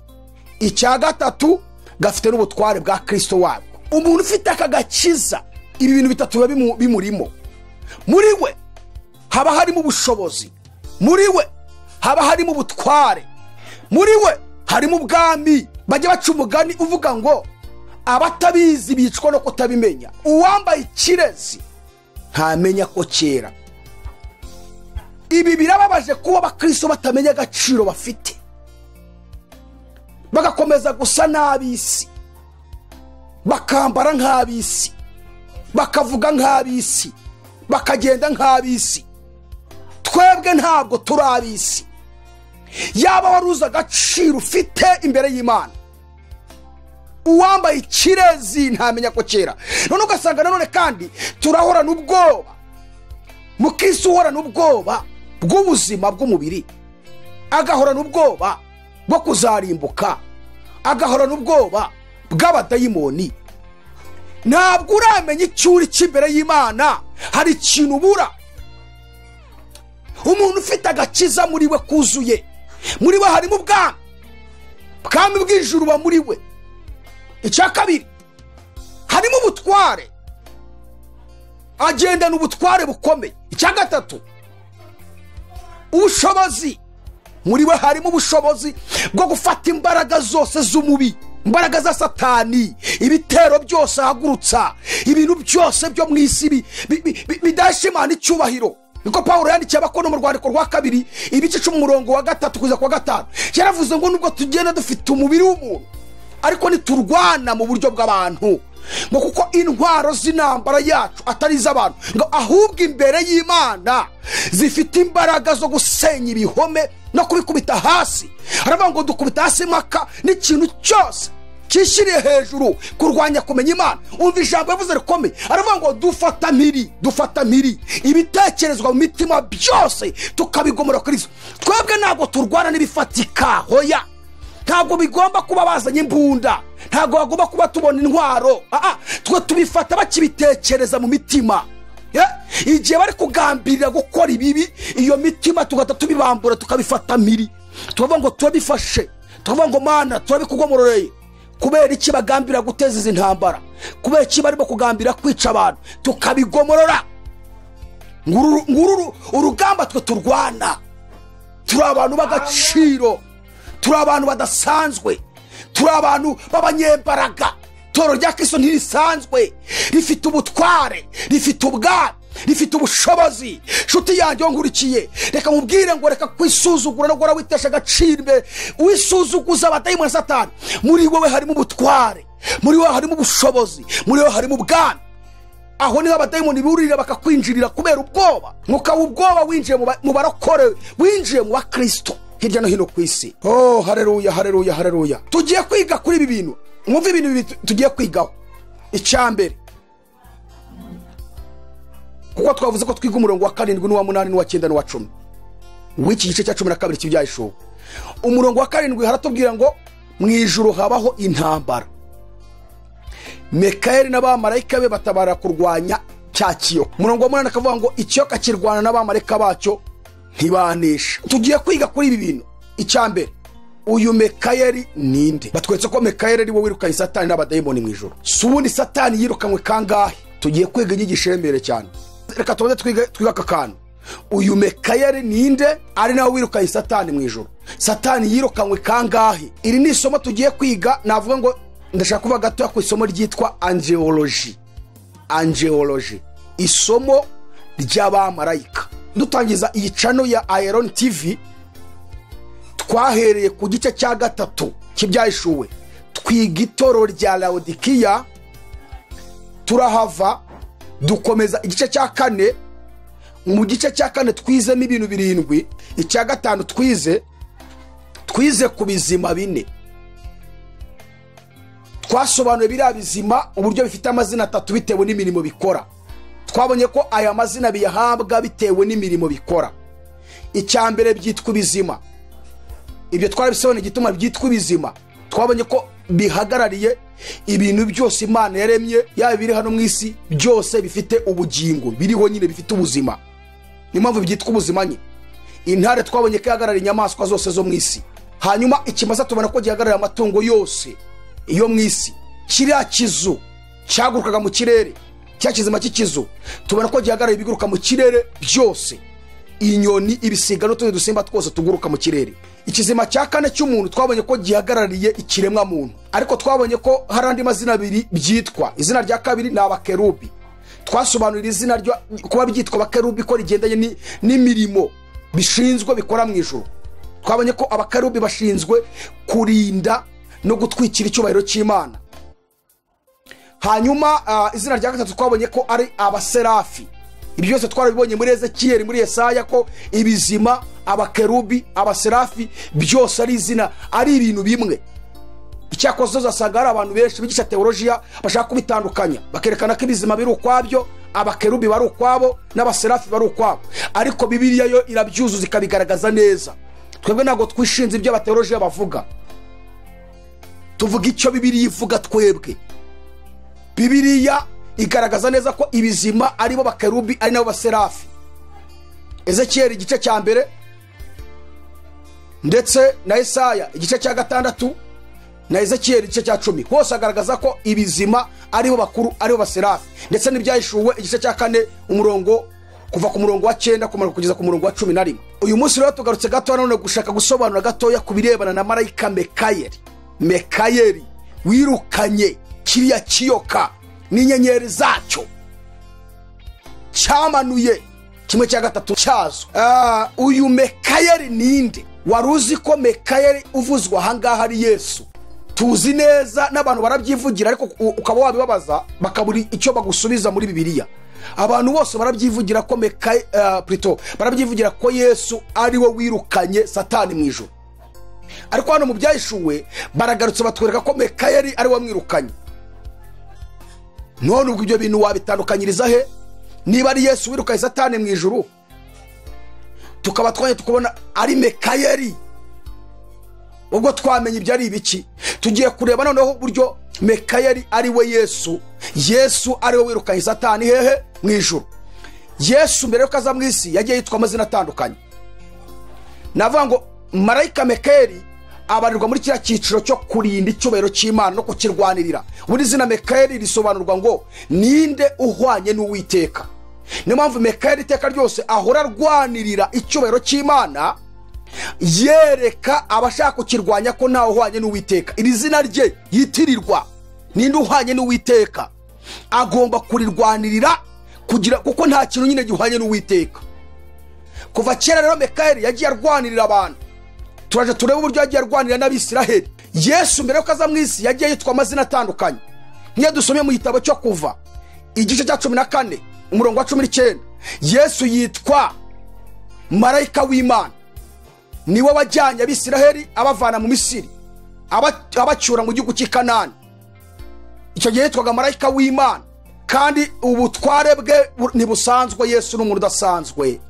icya gatatu gafite n'ubutware bwa Kristo wabwo. Umuntu ufite aka gakiza ibi bintu bitatu bimurimo. Muri we haba harimo ubushobozi, muri we haba harimo ubutware, muri we harimo ubwami. Bajya baca umugani uvuga ngo abatabizi bicwa no kutabimenya. Uwambaye ikirezi ntamenya ko kera. Ibi birababaje kuba abakristo batamenya agaciro bafite, bagakomeza gusa n'ab'isi, bakambara nk'ab'isi, bakavuga nk'ab'isi, bakagenda nk'ab'isi. Twebwe ntabwo turi ab'isi. Yaba waruzi agaciro ufite imbere y'Imana. Uwambaye ikirezi ntamenya ko kera. None ugasanga nanone kandi turahorana ubwoba. Mukristo uhorana ubwoba bw'ubuzima bw'umubiri, agahorana ubwoba bwo kuzarimbuka, agahorana ubwoba bw'abadayimoni. Ntabwo uramenya icyuri cy'imbere y'Imana, hari ikintu ubura. Umuntu ufite agakiza muri we kuzuye, muri we harimo ubwami bw'Ijuru ba muri we. Icya kabiri harimo ubutware, agendana ubutware bukomeye. Icya gatatu ubushobozi, muri we harimo ubushobozi bwo gufata imbaraga zose z'umubi, imbaraga za Satani, ibitero byose ahagurutsa, ibintu byose byo mu isi bidashimana icyubahiro. Niko Paulo yandikiye abakono mu rwandiko rwa 2 ibice 10 umurongo wa 3 kuza kwa 5. Yaravuze ngo nubwo tugenda dufite umubiri w'umuntu, ariko niturwana mu buryo bw'abantu, ngo kuko intwaro z'intambara yacu atari iz'abantu, ngo ahubwo imbere y'Imana zifite imbaraga zo gusenya ibihome no kubikubita hasi. Aravuga ngo dukubita hasi impaka n'ikintu cyose cyishiriye hejuru kurwanya kumenya Imana. Umva ijambo yavuze rikomeye, aravuga ngo dufata mpiri ibitekerezwa mu mitima byose tukabigomora Kristo. Twebwe ntabwo turwana n'ibifatika, hoya. Ntabwo bigomba kuba bazanye imbunda, ntabwo bagomba kuba tubona intwaro. Twe tubifata bakibitekereza mu mitima. Igihe bari kugambirira gukora ibibi, iyo mitima tugata tubibambura tukabifata mpiri, tuvuga ngo turabifashe, tuvuga ngo Mana turabikugomororeye. Kubera iki bagambira guteza izi ntambara? Kubera iki barimo kugambira kwica abantu? Tukabigomorora. Nguru urugamba twe turwana. Turi abantu b'agaciro, turi abantu badasanzwe, turi abantu b'abanyembaraga. Toro rya Kristo ntirisanzwe, rifite ubutware, rifite ubwami, rifite ubushobozi. Shuti yanjye nkurikiye, reka mubwire ngo reka kwisuzugura no gora witesha agaciro, wisuzuguza abadayimoni Satani. Muri wowe harimo ubutware, muri wowe harimo ubushobozi, muri wowe harimo ubwami. Aho niho abadayimoni burira bakakwinjirira kubera ubwoba. Nk'uko ubwoba winjiye mu barokore, winjiye mu bakristo hirya no hino ku isi. Oh, haleluya, haleluya, haleluya. Tugiye kwiga kuri ibi bintu. Mwumve ibintu tugiye kwigaho. Icya mbere, kuko twavuze ko twiga umurongo wa 7 n'uwa 8 n'uwa 9 n'uwa 10 w'iki gice cya 12 cy'ibyayishuwe. Umurongo wa 7 haratubwira ngo mw'Ijuru habaho intambara. Mikayeli n'abamarayika be batabara kurwanya cya kiyoka. Umurongo wa 8 akavuga ngo ikiyoka kirwana n'abamarayika bacyo ntibanisha. Tugiye kwiga kuri ibi bintu. Icya mbere, uyu Mikayeli ninde? Batwetse ko Mikayeli ari wo wirukanye Satani n'abadayimoni mu ijuru. Subundi Satani yirukanwe kangahe? Tugiye kwiga inyigisho iremereye cyane. Reka tubanze twiga aka kantu. Uyu Mikayeli ninde? Ari nawe wirukanye Satani mu ijuru. Satani yirukanwe kangahe? Iri ni isomo tugiye kwiga. Navuga ngo ndashaka kuvuga gato ku isomo ryitwa angelology, isomo ry'abamarayika. Dutangiza iyi channel ya AYALONI TV, twahereye ku gice cya 3 cy'ibyayishuwe, twiga itoro rya Laodikiya, turahava dukomeza igice cya 4. Mu gice cya 4 twizemo ibintu 7, icya 5 twize ku bizima 4. twasobanuye biriya bizima uburyo bifite amazina atatu bitewe n'imirimo bikora. Twabonye ko aya mazina biyahabwa bitewe n'imirimo bikora. Icya mbere byitwa ibizima. Ibyo twarabisobanuye igituma byitwa ibizima. Twabonye ko bihagarariye ibintu byose Imana yaremye, yaba biri hano mu isi byose bifite ubugingo, biriho nyine bifite ubuzima. Ni mpamvu byitwa ubuzima nyine. Intare twabonye ko ihagarariye inyamaswa zose zo mu isi. Hanyuma ikimasa tubona ko gihagarariye amatungo yose iyo mu isi. Kiriya kizu cyagurukaga mu kirere, cya kizima cy'ikizu tubona ko gihagarariye ibiguruka mu kirere byose. Inyoni, ibisiga n'utundi dusimba twose tuguruka mu kirere. Ikizima cya kane cy'umuntu twabonye ko gihagarariye ikiremwa muntu. Ariko twabonye ko hari andi mazina abiri byitwa. Izina rya kabiri ni abakerubi. Twasobanurira izina ryo kuba byitwa abakerubi ko rigendanye n'imirimo bishinzwe bikora mw'Ijuru. Twabonye ko abakerubi bashinzwe kurinda no gutwikira icyubahiro cy'Imana. Hanyuma izina rya gatatu twabonye ko ari abaserafi. Ibyo byose twarabibonye muri Ezekiyeli, muri Yesaya ko ibizima, abakerubi, abaserafi byose ari izina, ari ibintu bimwe. Icyakoze uzasanga hari abantu benshi bigisha teologiya bashaka kubitandukanya, bakerekana ko ibizima biri ukwabyo, abakerubi bari ukwabo, n'abaserafi bari ukwabo. Ariko Bibiliya yo irabyuzuza ikabigaragaza neza. Twebwe ntabwo twishinze ibyo abateologiya bavuga, tuvuga icyo Bibiliya ivuga twebwe. Bibiliya igaragaza neza ko ibizima aribo bakerubi ari nabo baserafi. Ezekiyeli igice cya mbere ndetse na Yesaya igice cya 6 na Ezekiyeli igice cya 10 hose agaragaza ko ibizima aribo bakuru, aribo baserafi. Ndetse n'ibyahishuwe igice cya 4 umurongo kuva ku murongo wa 9 kumara kugeza ku murongo wa 11. Uyu munsi rero tugarutse gato none gushaka gusobanura gatoya kubirebana na marayika Mikayeli wirukanye kiriya kiyoka n'inyenyeri zacyo, cyamanuye kimwe cya gatatu cyazo. Uyu Mikayeli ninde? Waruzi ko Mikayeli uvuzwa ahangaha ari Yesu? Tuzi neza n'abantu barabyivugira, ariko ukaba wabibabaza bakabura icyo bagusubiza muri Bibiliya. Abantu bose barabyivugira ko barabyivugira ko Yesu ari we wirukanye Satani mu ijuru. Ariko hano mu byahishuwe baragarutse batwereka ko Mikayeli ari we mwirukanye. None ubwo ibyo bintu wabitandukanyiriza he? Niba ari Yesu wirukanye Satani mu ijuru, tukaba tukubona ari Mikayeli, ubwo twamenye ibyo ari ibiki? Tugiye kureba noneho uburyo Mikayeli ari we Yesu. Yesu ari we wirukanye Satani hehe? Mu ijuru. Yesu mbere yuko aza mu isi yagiye yitwa amazina atandukanye. Navuga ngo marayika Mikayeli abarirwa muri kiriya cyiciro cyo kurinda icyubahiro cy'Imana no kukirwanirira. Buri zina Mikayeli risobanurwa ngo ninde uhwanye n'Uwiteka. Niyo mpamvu Mikayeli iteka ryose ahora arwanirira icyubahiro cy'Imana, yereka abashaka kukirwanya ko ntawe uhwanye n'Uwiteka. Iri zina rye yitirirwa ninde uhwanye n'Uwiteka, agomba kurirwanirira kuko nta kintu nyine gihwanye n'Uwiteka. Kuva kera rero Mikayeli yagiye arwanirira abantu. Turaje turebe uburyo yagiye arwanirira n'Abisiraheli. Yesu mbere yuko aza mu isi yagiye yitwa amazina atandukanye. Niyo dusomye mu gitabo cyo Kuva igice cya 14 umurongo wa 19, Yesu yitwa marayika w'Imana. Niwe wajyanye Abisiraheli abavana mu Misiri abacyura mu gihugu cy'i Kanani. Icyo gihe yitwaga marayika w'Imana, kandi ubutware bwe ntibusanzwe. Yesu n'umuntu udasanzwe.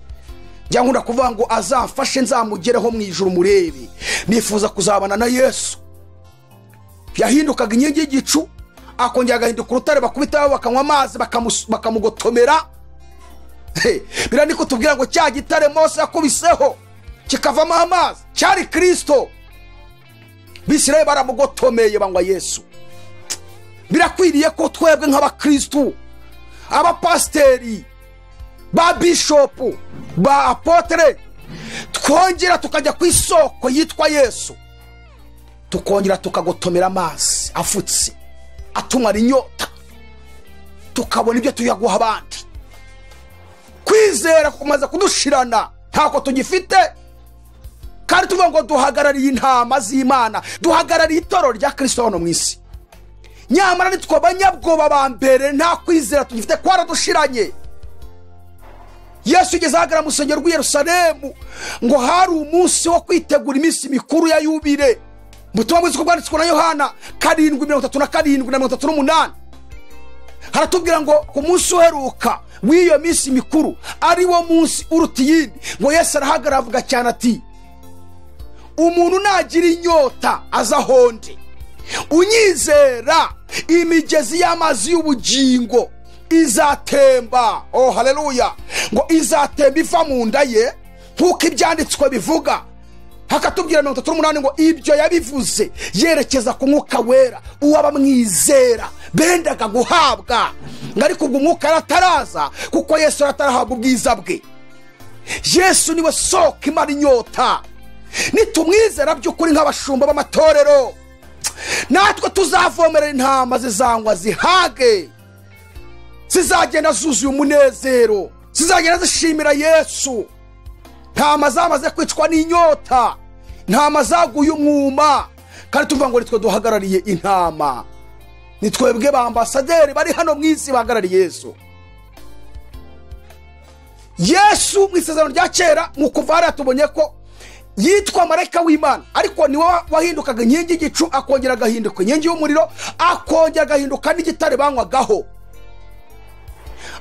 Jya nkunda kuvuga ngo azamfashe nzamugereho mu ijuru murebe. Nifuza kuzabana na Yesu. Yahindukaga inkingi y'igicu, akongera agahinduka urutare bakubitaho bakanywa amazi bakamugotomera. Birani ko tubwira ngo cya gitare Mose yakubiseho kikavamo amazi cyari Kristo. Bisirayeli baramugotomeye bangwa Yesu. Birakwiriye ko twebwe nk'abakristo, abapasteri, ba bishopu, ba apotre, twongera tukajya ku isoko yitwa Yesu, tukongera tukagotomera amazi afutse atumara inyota, tukabona ibyo tuyaguha abandi. Kwizera kumaze kudushirana, ntako tugifite. Kandi tuvuga ngo duhagarariye intama z'Imana, duhagarariye itorero rya Kristo hano mu isi. Nyamara nitwe abanyabwoba ba mbere, nta kwizera tugifite, kwaradushiranye. Yesu igeze ahagarara mu rusengero rw'i Yerusalemu ngo hari umunsi wo kwitegura iminsi mikuru ya yubile. ubutumwa bwiza bwanditswe na Yohana 7:37-38 haratubwira ngo ku munsi uheruka w'iyo minsi mikuru ari wo munsi uruta iyindi, ngo Yesu arahagarara avuga cyane ati umuntu nagira inyota azahonde, unyizera imigezi y'amazi y'ubugingo izatemba. Oh haleluya! ngo izatemba iva mu nda ye nk'uko ibyanditswe bivuga. Hakatubwira 38 ngo ibyo yabivuze yerekeza ku mwuka wera uwabamwizera bendaga guhabwa, ariko ubwo umwuka arataraza kuko Yesu atarahabwa ubwiza bwe. Yesu niwe soko imara inyota. Nitumwizera by'ukuri nk'abashumba b'amatorero, natwe tuzavomerera intama zizangwa zihage, zizagenda zuzuye umunezero, zizagenda zishimira Yesu. Ntama zamaze kwicwa n'inyota, ntama zaguye umwuma, kandi tuvuga ngo nitwe duhagarariye intama, nitwebwe ba ambasaderi bari hano mw'isi bahagarariye Yesu. Yesu mu isezerano rya kera mu kuvara tubonye ko yitwa marayika w'Imana, ariko niwe wahindukaga inkingi y'igicu, akongera agahinduka inkingi y'umuriro, akongera agahinduka n'igitare banywagaho,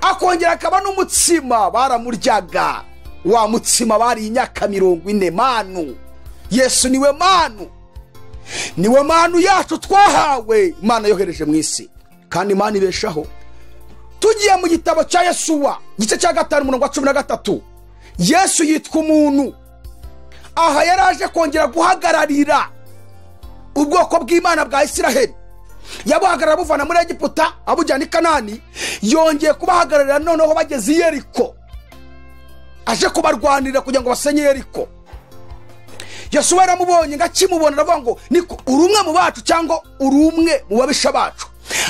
akongera akaba n'umutsima baramuryaga. Wa mutsima bari imyaka 40 manu. Yesu niwe manu, niwe manu yacu twahawe, Imana yohereje mu isi, kandi Imana ibeshaho. Tugiye mu gitabo cya Yesuwa gice cya 5:13, Yesu yitwa umuntu. Aha yaraje kongera guhagararira ubwoko bw'Imana bwa Isiraheli. Yabuhagarara buvana muri Egiputa abujyana i Kanani, yongeye kubahagararira noneho bageze i Yeriko, aje kubarwanira kugira ngo basenye Yeriko. Yesu yaramubonye, ngakimubona aravuga ngo niko urumwe mu bacu cyangwa urumwe mu babisha bacu.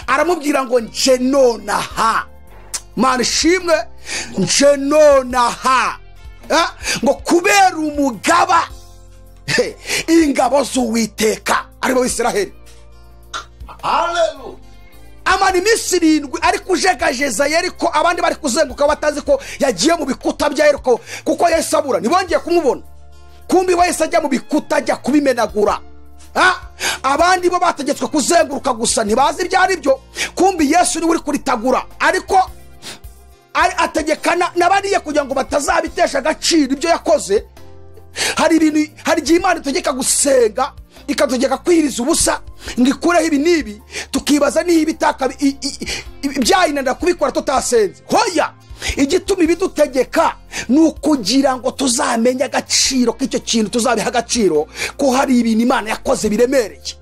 Aramubwira ngo nje nonaha, Mana ishimwe, nje nonaha, ngo kubera umugaba ingabo z'Uwiteka aribo Isiraheli. Haleluya! Amani iminsi 7 ari kujegajeza Yeriko, abandi bari kuzenguka batazi ko yagiye mu bikuta bya Yeriko, kuko Yesu abura. Nibongeye kumubona, kumbi wese ajya mu bikuta ajya kubimenagura. Abandi bo bategetswe kuzenguruka gusa, ntibazi ibyo ari byo. Kumbi Yesu ni uri kuritagura, ariko ategekana nabariye kugira ngo batazabitesha agaciro ibyo yakoze. Hari ibintu, hari igihe Imana itegeka gusenga, ikategeka kwiriza ubusa ngo ikureho ibi nibi, tukibaza niba ibitaka byayinanira kubikora tutasenze. Hoya, igituma ibidutegeka ni ukugira ngo tuzamenye agaciro k'icyo kintu, tuzabiha agaciro ko hari ibintu Imana yakoze biremereye.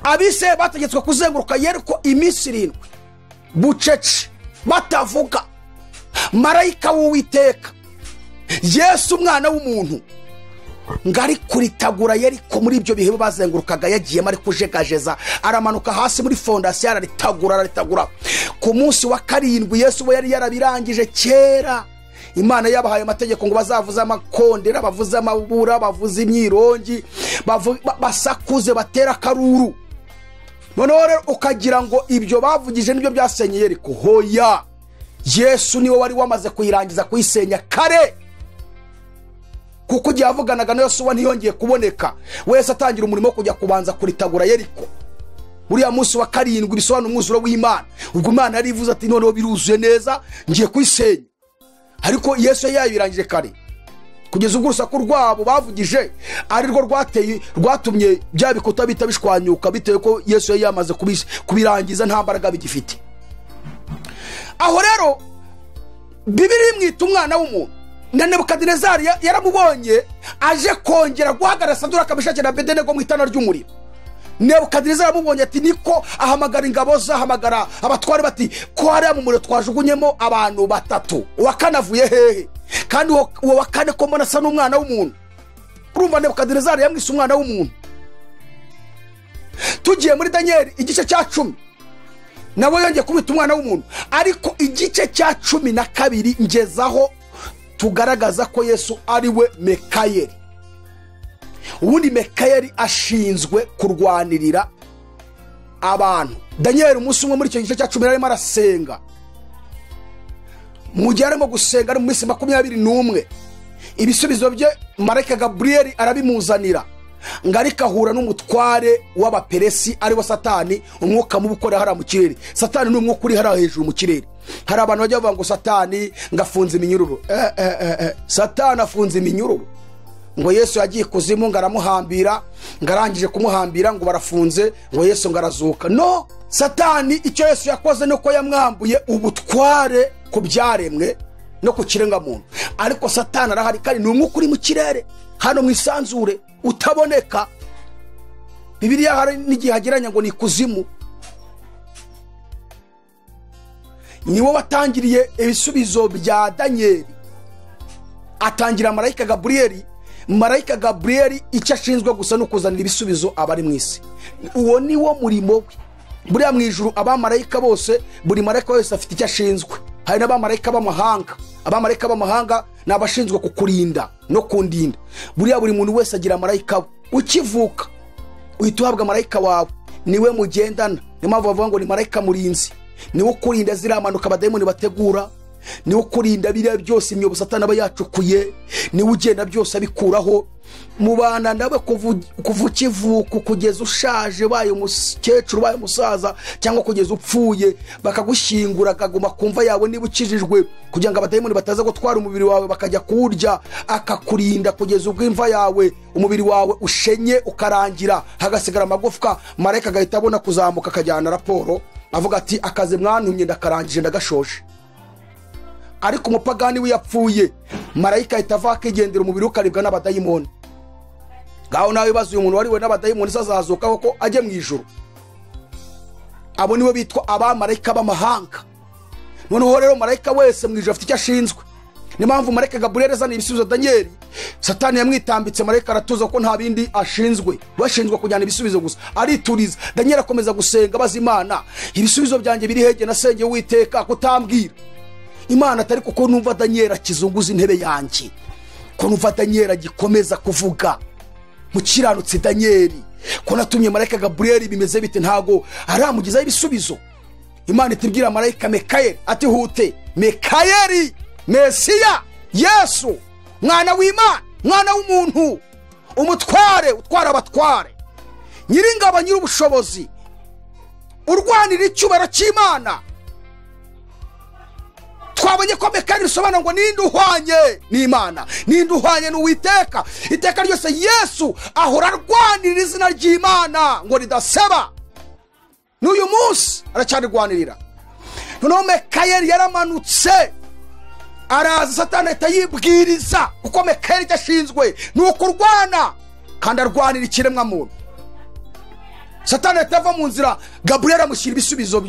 Abise bategetswe kuzenguruka Yeriko iminsi 7 bucece batavuga. Marayika w'Uwiteka Yesu umwana w'umuntu ngari kuritagura Yeriko. Muri ibyo bihe bazengurukaga yagiyemo ari kujegajeza, aramanuka hasi muri fondasiyo araritagura. Ku munsi wa 7 Yesu we yari yarabirangije kera. Imana yabahaye amategeko ngo bazavuze amakondera, bavuze amabura, bavuze imyirongi, basakuze batera akaruru. Noneho rero ukagira ngo ibyo bavugije nibyo byasenye Yeriko. Hoya, Yesu niwe wari wamaze kuyirangiza kuyisenya kare, kuko igihe avuganaga na Yosuwa ntiyongeye kuboneka. Wese atangira umurimo kujya kubanza kuritagura Yeriko. Buriya munsi wa 7 bisobanura umwuzuro w'Imana. Ubwo Imana yari ivuze ati noneho biruzuye neza, ngiye kuyisenya. Ariko Yesu yayirangije kare, kugeza ubwo urusaku rwabo bavugije ari rwo rwatumye bya bikuta bita bishwanyuka, bitewe ko Yesu yari yamaze kubirangiza, nta mbaraga bigifite. Aho rero Bibiliya imwita umwana w'umuntu. Na Nebukadinezari yaramubonye aje kongera guhagarara Saduraka, Meshaki na Abedenego mu itana ry'umuriro. Nebukadinezari aramubonye ati niko, ahamagara ingabo ze, ahamagara abatware bati ko hari mu muriro twajugunyemo abantu 3, wakanavuye hehe? Kandi uwo wakane ko mbona asa n'umwana w'umuntu. Urumva Nebukadinezari yamwise umwana w'umuntu. Tugiye muri Daniel igice cya 10 nabo yongeye kubita umwana w'umuntu, ariko igice cya 12 ngezaho tugaragaza ko Yesu ari we Mikayeli. Ubundi Mikayeli ashinzwe kurwanirira abantu. Daniel umunsi umwe muri icyo gice cya 10 arimo arasenga. Mu gihe arimo gusenga ari mu minsi 21, ibisubizo bye marayika Gabriel arabimuzanira. ngo ariko ahura n'umutware w'abaperesi ariwo Satani, umwuka mubi ukora hariya mu kirere. Satani ni umwuka uri hariya hejuru mu kirere. Hari abantu bajya bavuga ngo Satani ngafunze iminyururu. Satani afunze iminyururu. Ngo Yesu yagiye kuzimu ngo aramuhambira, ngo arangije kumuhambira ngo barafunze, ngo Yesu ngo arazuka. No, Satani icyo Yesu yakoze nuko yamwambuye ubutware ku byaremwe no ku kirenga muntu. Ariko Satani arahari kandi ni umwuka uri mu kirere hano mu isanzure utaboneka. Bibiliya hari n'igihe hageranya ngo ni kuzimu. Niwo watangiriye ibisubizo bya Danieli. Atangira marayika Gabrieli. Marayika Gabrieli icyo ashinzwe gusa no kuzanira ibisubizo abari mu isi. Uwo niwo murimo we. Buriya mw'Ijuru abamarayika bose, buri marayika wese afite icyo ashinzwe. Hari n'abamarayika b'amahanga. Abamarayika b'amahanga nabashinzwe kukurinda no kundinda. Buriya buri muntu wese agira marayika we. Ukivuka uhita uhabwa marayika wawe, niwe mugendana. Niyo mpamvu bavuga ngo ni marayika murinzi. Niwe ukurinda ziramanuka abadayimoni bategura. Niwe ukurinda biriya byose imyobo Satani aba yacukuye. Niwe ugenda byose abikuraho. Mubana nawe kuva ukivuka kugeza ushaje, baye umukecuru baye umusaza cyangwa kugeza upfuye, bakagushingura akaguma kumva yawe niba ukijijwe, kugira ngo abadayimoni bataza gutwara umubiri wawe bakajya kuwurya. Akakurinda kugeza ubwo imva yawe, umubiri wawe ushenye ukarangira, hagasigara amagufwa. Marayika agahita abona kuzamuka akajyana raporo avuga ati akaze mwantumye ndakarangije ndagashoje. Ariko umupagani we yapfuye, marayika ahita ava akigendera, umubiri ukaribwa n'abadayimoni. Ngaho nawe bazuye umuntu wariwe n'abadayimoni azazuka koko ajye mu ijuru. Abo niwe bitwa abamarayika b'amahanga. Noneho rero marayika wese mu ijuru afite icyo ashinzwe. Ni mpamvu marayika Gabriel azana ibisubizo Danieli, Satani yamwitambitse, marayika aratuza ko nta bindi ashinzwe. Bashinzwe kujyana ibisubizo gusa. Arituriza. Danieli akomeza gusenga baza Imana, ibisubizo byanjye biri hege nasenge Uwiteka kutambwira. Imana atari kuko numva Danieli akizunguza intebe yanjye, ko numva Danieli agikomeza kuvuga mukiranutse Danieli, ko natumye marayika Gabriel bimeze bite ntago aramugizaho ibisubizo. Imana itibwira marayika Mikayeli ati hute, Mikayeli Mesiya Yesu mwana w'Imana, mwana w'umuntu, umutware utwara abatware, nyiringabo nyir'ubushobozi, urwanira icyubahiro cy'Imana. Twabonye ko Mikayeli bisobanura ngo ninde uhwanye n'Imana, ninde uhwanye n'Uwiteka. Iteka ryose Yesu ahora arwanirira izina ry'Imana ngo ridaseba. N'uyu munsi aracyarwanirira. Noneho Mikayeli yaramanutse araza, Satani ahita yibwiriza, kuko Mikayeli icyo ashinzwe ni ukurwana kandi arwanira ikiremwa muntu. Satani atava mu nzira, Gabriel amushyira ibisubizo,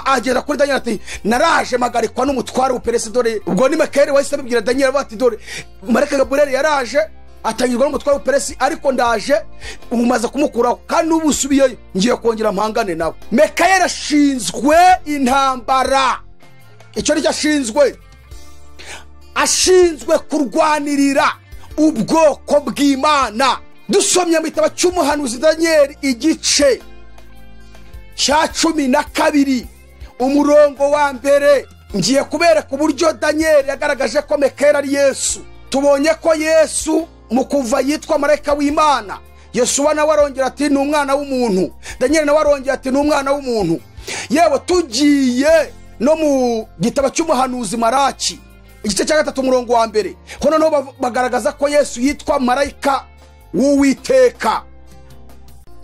agera kuri Daniel ati naraje magarikwa n'umutware w'uperesi. Dore ubwo ni Mikayeli wahise abibwira Daniel ati dore marayika Gabriel yaraje atangirwa n'umutware w'uperesi, ariko ndaje umumaze kumukuraho kandi ubu usubiyeyo ngiye kongera mpangane nawe. Mikayeli ashinzwe intambara. Icyo nicyo ashinzwe. Ashinzwe kurwanirira ubwoko bw'Imana. Dusomye mu gitabo cy'umuhanuzi Danieli igice cya 12 umurongo wa mbere, ngiye kubereka uburyo Danieli yagaragaje ko Mikayeli ari Yesu. Tubonye ko Yesu mu kuva yitwa marayika w'Imana. Yesu nawe arongera ati ni umwana w'umuntu. Danieli nawe arongera ati ni umwana w'umuntu. Yewe tugiye no mu gitabo cy'umuhanuzi Maraki igice cya 3 umurongo wa mbere, hono no bagaragaza ko Yesu yitwa marayika w'Uwiteka,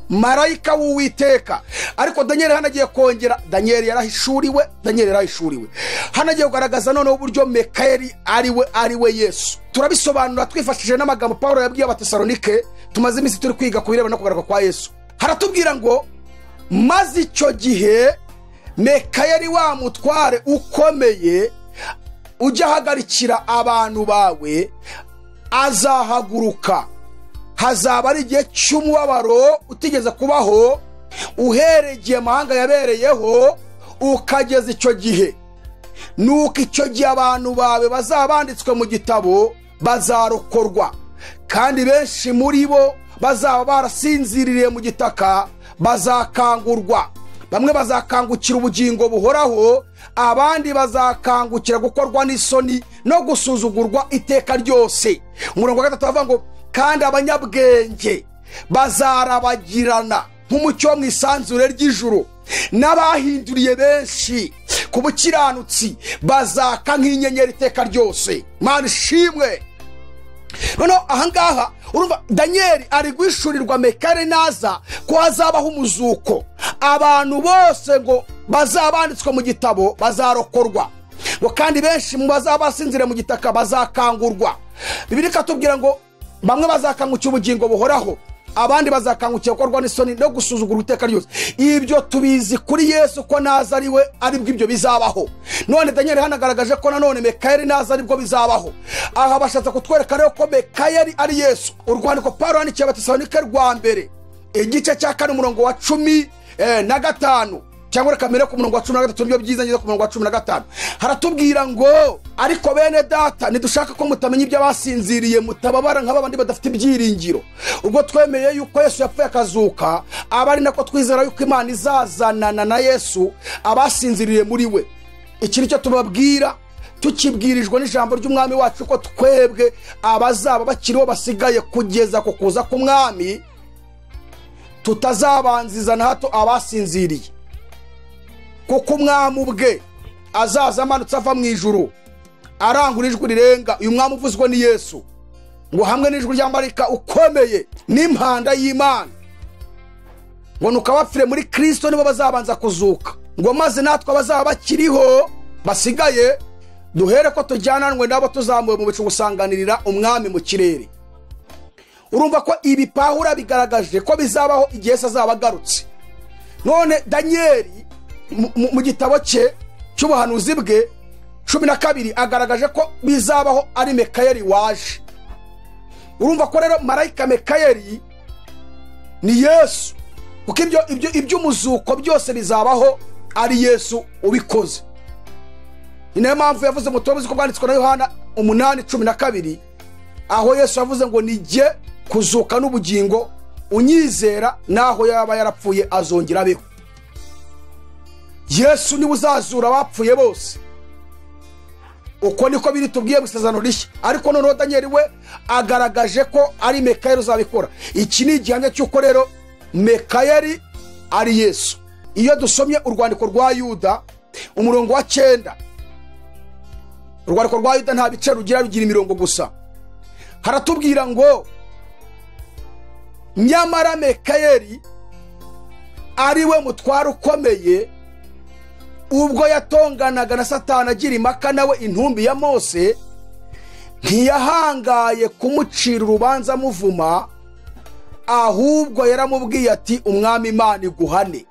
marayika w'Uwiteka. Ariko Danieli hanagiye kongera, Danieli yarahishuriwe, hanagiye kugaragaza noneho uburyo Mikayeli ariwe Yesu. Turabisobanura twifashishije n'amagambo Paulo yabwiye Abatesalonike. Tumaze iminsi turi kwiga ku birebana no kugaruka kwa Yesu. Haratubwira ngo maze icyo gihe Mikayeli wa mutware ukomeye ujya hagarikira abantu bawe azahaguruka. Hazaba ari igihe cy'umubabaro utigeze kubaho, uhereye igihe amahanga yabereyeho ukageza icyo gihe. Nuko icyo gihe abantu bawe bazabanditswe mu gitabo bazarokorwa, kandi benshi muri bo bazaba barasinziririye mu gitaka bazakangurwa. Bamwe bazakangukira ubugingo buhoraho, abandi bazakangukira gukorwa n'isoni no gusuzugurwa iteka ryose. Umurongo wa 3 bavuga ngo kandi abanyabwenge bazarabagirana nk'umucyo mu isanzure ry'ijuru, n'abahinduriye benshi ku bukiranutsi bazaka nk'inyenyeri iteka ryose. Mana ishimwe. Noneho ahangaha urumva Daniel ari guhishurirwa Mikayeli naza ko hazabaho umuzuko, abantu bose ngo bazabanditswe mu gitabo bazarokorwa, ngo kandi benshi mu bazabasinzire mu gitaka bazakangurwa. Bibiliya ikatubwira ngo bamwe bazakangukira ubugingo buhoraho, abandi bazakangukira gukorwa n'isoni no gusuzugura iteka ryose. Ibyo tubizi kuri Yesu ko naza ari we aribwo ibyo bizabaho. None Daniel hanagaragaje ko nanone Mikayeli naza aribwo bizabaho. Aha bashatse kutwereka rero ko Mikayeli ari Yesu. Urwandiko Pawulo yandikiye Abatesalonike rwa mbere igice cya 4 umurongo wa 15 cyangwa kamere ku murongo wa 13 nibyo byiza ngize ku murongo wa 15 haratubwira ngo ariko bene data nidushaka ko mutamenya ibyo basinziriye mutababara nk'abandi badafite ibyiringiro. Ubwo twemeye yuko Yesu yapfuye akazuka, abari nako twizera yuko Imana izazanana na Yesu abasinziriye muri we. Iki nicyo tubabwira tukibwirijwe n'ijambo ry'umwami wacu ko twebwe abazaba bakiriho basigaye kugeza ku kuza k'umwami tutazabanziza na hato abasinziriye, kuko umwami ubwe azaza amanutse ava mu ijuru arangura ijwi rirenga. Uyu mwami uvuzwe ni Yesu, ngo hamwe n'ijwi rya marayika ukomeye n'impanda y'Imana, ngo nuko abapfire muri Kristo nibo bazabanza kuzuka, ngo maze natwe abazaba bakiriho basigaye duhere ko tujyananwe nabo tuzamuwe mu bicu gusanganirira umwami mu kirere. Urumva ko ibi Pawulo bigaragaje ko bizabaho igihe Yesu azaba agarutse. None Daniel mu gitabo cye cy'ubuhanuzi bwe 12 agaragaje ko bizabaho ari Mikayeli waje. Urumva ko rero marayika Mikayeli ni Yesu, kuko iby'umuzuko byose bizabaho ari Yesu ubikoze. Niyo mpamvu yavuze mu tubazo ko bwanditswe na Yohana 8:12 aho Yesu yavuze ngo nijye kuzuka n'ubugingo, unyizera naho yaba yarapfuye azongera abeho. Yesu niwe uzazura abapfuye bose. Uko niko biri tubwiye mu Isezerano Rishya. Ariko noneho Daniel we agaragaje ko ari Mikayeli uzabikora. Iki ni igihamya cy'uko rero Mikayeli ari Yesu. Iyo dusomye urwandiko rwa Yuda umurongo wa 9, urwandiko rwa Yuda nta bice rugira imirongo gusa, haratubwira ngo nyamara Mikayeli ari we mutwaro ukomeye ubwo yatonganaga na Satani agira impaka nawe intumbi ya Mose, ntiyahangaye kumucira urubanza muvuma, ahubwo yaramubwiye ati umwami Imana iguhane.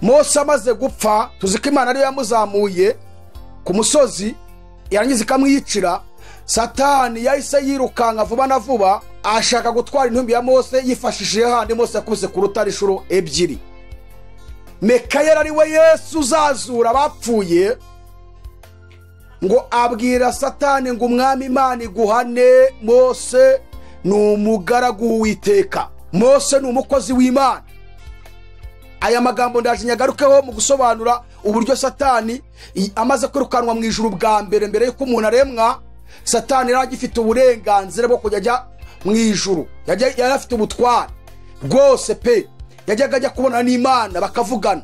Mose amaze gupfa, tuziko Imana ariyo yamuzamuye ku musozi yarangiza ikamwicira. Satani yahise yirukanka vuba na vuba ashaka gutwara intumbi ya Mose yifashishije handi Mose yakubise ku rutare inshuro 2. Mikayeli ari we Yesu uzazura abapfuye, ngo abwira Satani ngo umwami Imana iguhane, Mose ni umugaragu w'Uwiteka, Mose ni umukozi w'Imana. Aya magambo ndaje nyagarukeho mu gusobanura uburyo Satani amaze kwirukanwa mu ijuru bwa mbere yuko umuntu aremwa. Satani yaragifite uburenganzira bwo kujya mu ijuru, yari afite ubutware bwose pe, yajyaga ajya kubona n'Imana bakavugana.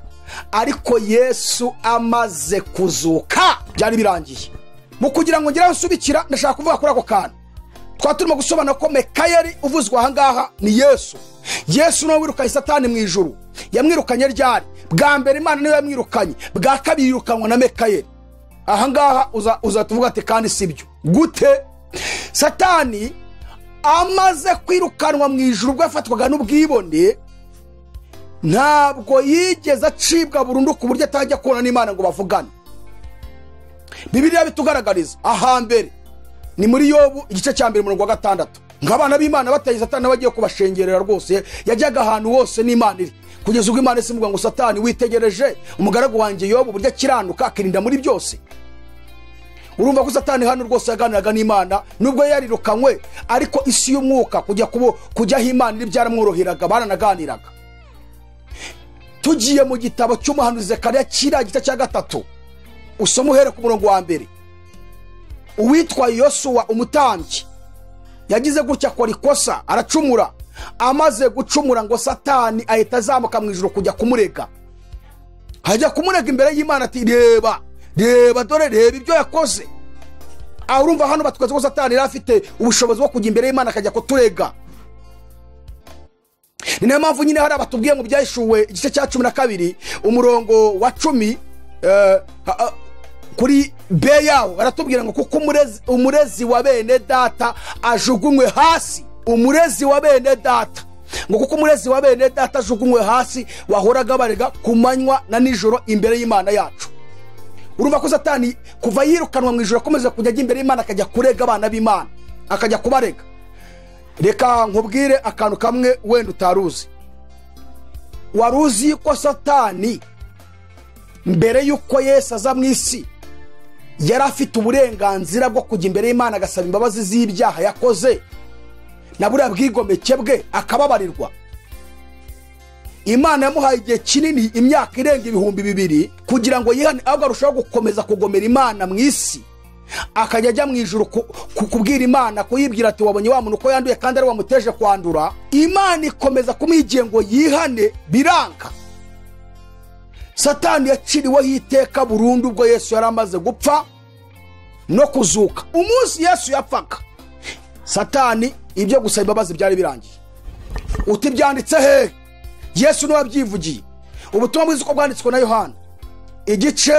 Ariko Yesu amaze kuzuka byari birangiye. Mu kugira ngo ngire nsubikira ndashaka kuvuga kuri ako kantu twaturimo gusobanura ko Mikayeli uvuzwa ahangaha ni Yesu. Yesu no wirukanye Satani mu ijuru. Yamwirukanye ryari? Bwa mbere Imana niyo yamwirukanye, bwa kabiri yirukanwa na Mikayeli. Ahangaha uzatuvuga ati kandi sibyo gute? Satani amaze kwirukanwa mu ijuru bwo yafatwaga n'ubwibone, ntabwo yigeze acibwa burundu ku buryo atajya kubona n'Imana ngo bavugane. Bibiliya bitugaragariza ahambere ni muri Yobu igice cya 1 umurongo wa 6, nk'abana b'Imana bataye Satani bagiye kubashengerera rwose, yajyaga ahantu hose n'Imana iri, kugeza ubwo Imana isimuga ngo Satani witegereje umugaragu wanjye Yobu buryo akiranuka akirinda muri byose. Urumva ko Satani hano rwose yaganiraga n'Imana nubwo yarirukanywe, ariko isi y'umwuka kujya aho Imana iri byaramworoheraga, baranaganiraga. Tugiye mu gitabo cy'umuhanuzi Zekariya kiriya gice cya 3 usoma uhere ku murongo wa 1. Uwitwa Yosuwa umutambyi yagize gutya akora ikosa aracumura, amaze gucumura ngo Satani ahita azamuka mu ijuru kujya kumurega. Hajya kumurega imbere y'Imana ati reba dore reba ibyo yakoze. Urumva hano batwaza ko Satani yari afite ubushobozi bwo kujya imbere y'Imana akajya kuturega. Ni nayo mpamvu nyine hari abatubwiye ngo byahishuwe igice cya 12 umurongo wa 10 kuri Ibya baratubwira ngo kuko umurezi wa bene data ajugunywe hasi. Umurezi wa bene data ngo kuko umurezi wa bene data ajugunywe hasi wahoraga barega ku manywa na nijoro imbere y'Imana yacu. Urumva ko Satani kuva yirukanwa mu ijoro akomeza kujya imbere y'Imana akajya kurega abana b'Imana, akajya kubarega. Reka nkubwire akantu kamwe wenda utaruzi. Waruzi ko Satani mbere yuko Yesu aza mu isi yari afite uburenganzira bwo kujya imbere y'Imana agasaba imbabazi z'ibyaha yakoze na buriya bwigomeke bwe akababarirwa? Imana yamuhaye igihe kinini, imyaka irenga 2000 kugira ngo yihane, ahubwo arushaho gukomeza kugomera Imana mu isi. Akajya ajya mu ijuru kubwira Imana, kuyibwira ati wabonye wa muntu ko yanduye kandi ari wamuteje kwandura. Imana ikomeza kumuhigiye ngo yihane, biranga. Satani yaciriweho iteka burundu ubwo Yesu yari amaze gupfa no kuzuka. Umunsi Yesu yapfaga, Satani ibyo gusaba imbabazi byari birangiye. Uti byanditse he? Yesu niwe wabyivugiye. Ubutumwa bwiza uko bwanditswe na Yohana igice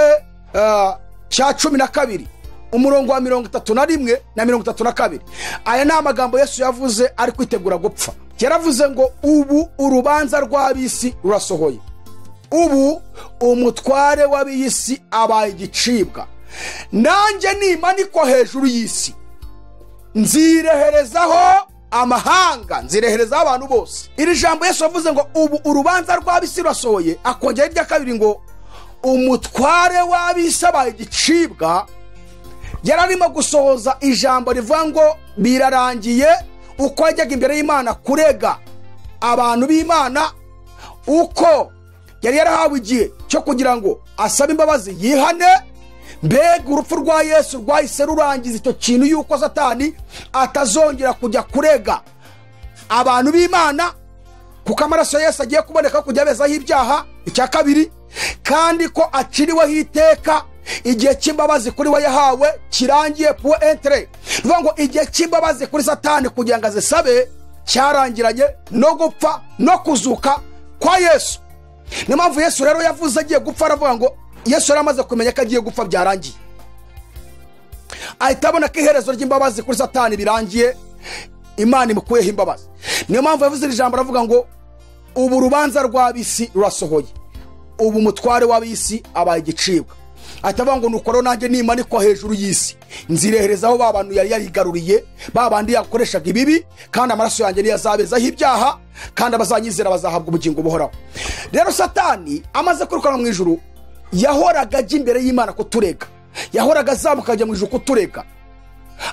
cya 12 umurongo wa 31 na 32. Aya ni amagambo Yesu yavuze ari kwitegura gupfa. Yaravuze ngo ubu urubanza rw'abisi rurasohoye. Ubu umutware w'abisi abaye igicibwa. Nanjye nimanikwa hejuru y'isi nzireherezaho amahanga, nzireherezaho abantu bose. Iri jambo Yesu yavuze ngo ubu urubanza rw'abisi rurasohoye, akongera irya kabiri ngo umutware w'abisi abaye igicibwa. Yararimo gusohoza ijambo rivuga ngo birarangiye, uko ajyaga imbere y'Imana kurega abantu b'Imana, uko yari yarahawe igihe cyo kugira ngo asabe imbabazi yihane. Mbega urupfu rwa Yesu rwahise rurangiza icyo kintu yuko Satani atazongera kujya kurega abantu b'Imana, kuko amaraso Yesu agiye kuboneka kujya abezaho ibyaha. Icya kabiri kandi ko aciriweho iteka, igihe cy'imbabazi kuri we yahawe kirangiye pour entrer. Bivuga ngo igihe cy'imbabazi kuri Satani kugira ngo azisabe cyarangiranye no gupfa no kuzuka kwa Yesu. Niyo mpamvu Yesu rero yavuze agiye gupfa, aravuga ngo Yesu yari amaze kumenya ko agiye gupfa byarangiye. Ahita abona ko iherezo ry'imbabazi kuri Satani birangiye, Imana imukuyeho imbabazi. Niyo mpamvu yavuze iri jambo aravuga ngo ubu urubanza rw'abisi rurasohoye, ubu umutware w'abisi abaye igicibwa. Ahita avuga ngo nuko rero nanjye nimanikwa hejuru y'isi nzireherezaho ba bantu yari yarigaruriye, ba bandi yakoreshaga ibibi, kandi amaraso yanjye niyo azabezaho ibyaha, kandi abazanyizera bazahabwa ubugingo buhoraho. Rero Satani amaze kurukana mu ijuru yahoraga ajya imbere y'Imana kuturega, yahoraga azamuka ajya mu ijuru kuturega.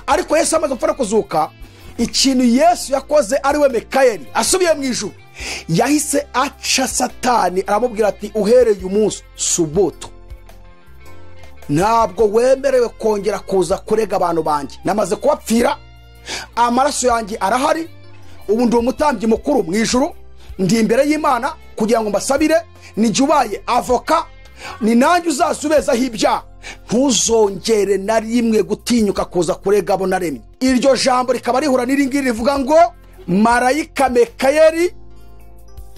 Ariko Yesu amaze gupfa no kuzuka, ikintu Yesu yakoze ari we Mikayeli asubiye mu ijuru, yahise aca Satani aramubwira ati uhereye umunsi subuto ntabwo wemerewe kongera kuza kurega abantu banjye, namaze kubapfira, amaraso yanjye arahari, ubu ndi umutambyi mukuru mu ijuru, ndi imbere y'Imana kugira ngo mbasabire, ni ubaye avoka, ni nanjye uzasubezaho ibyaha, ntuzongere na rimwe gutinyuka kuza kurega abo naremye. Iryo jambo rikaba rihura n'iringiri rivuga ngo marayika Mikayeli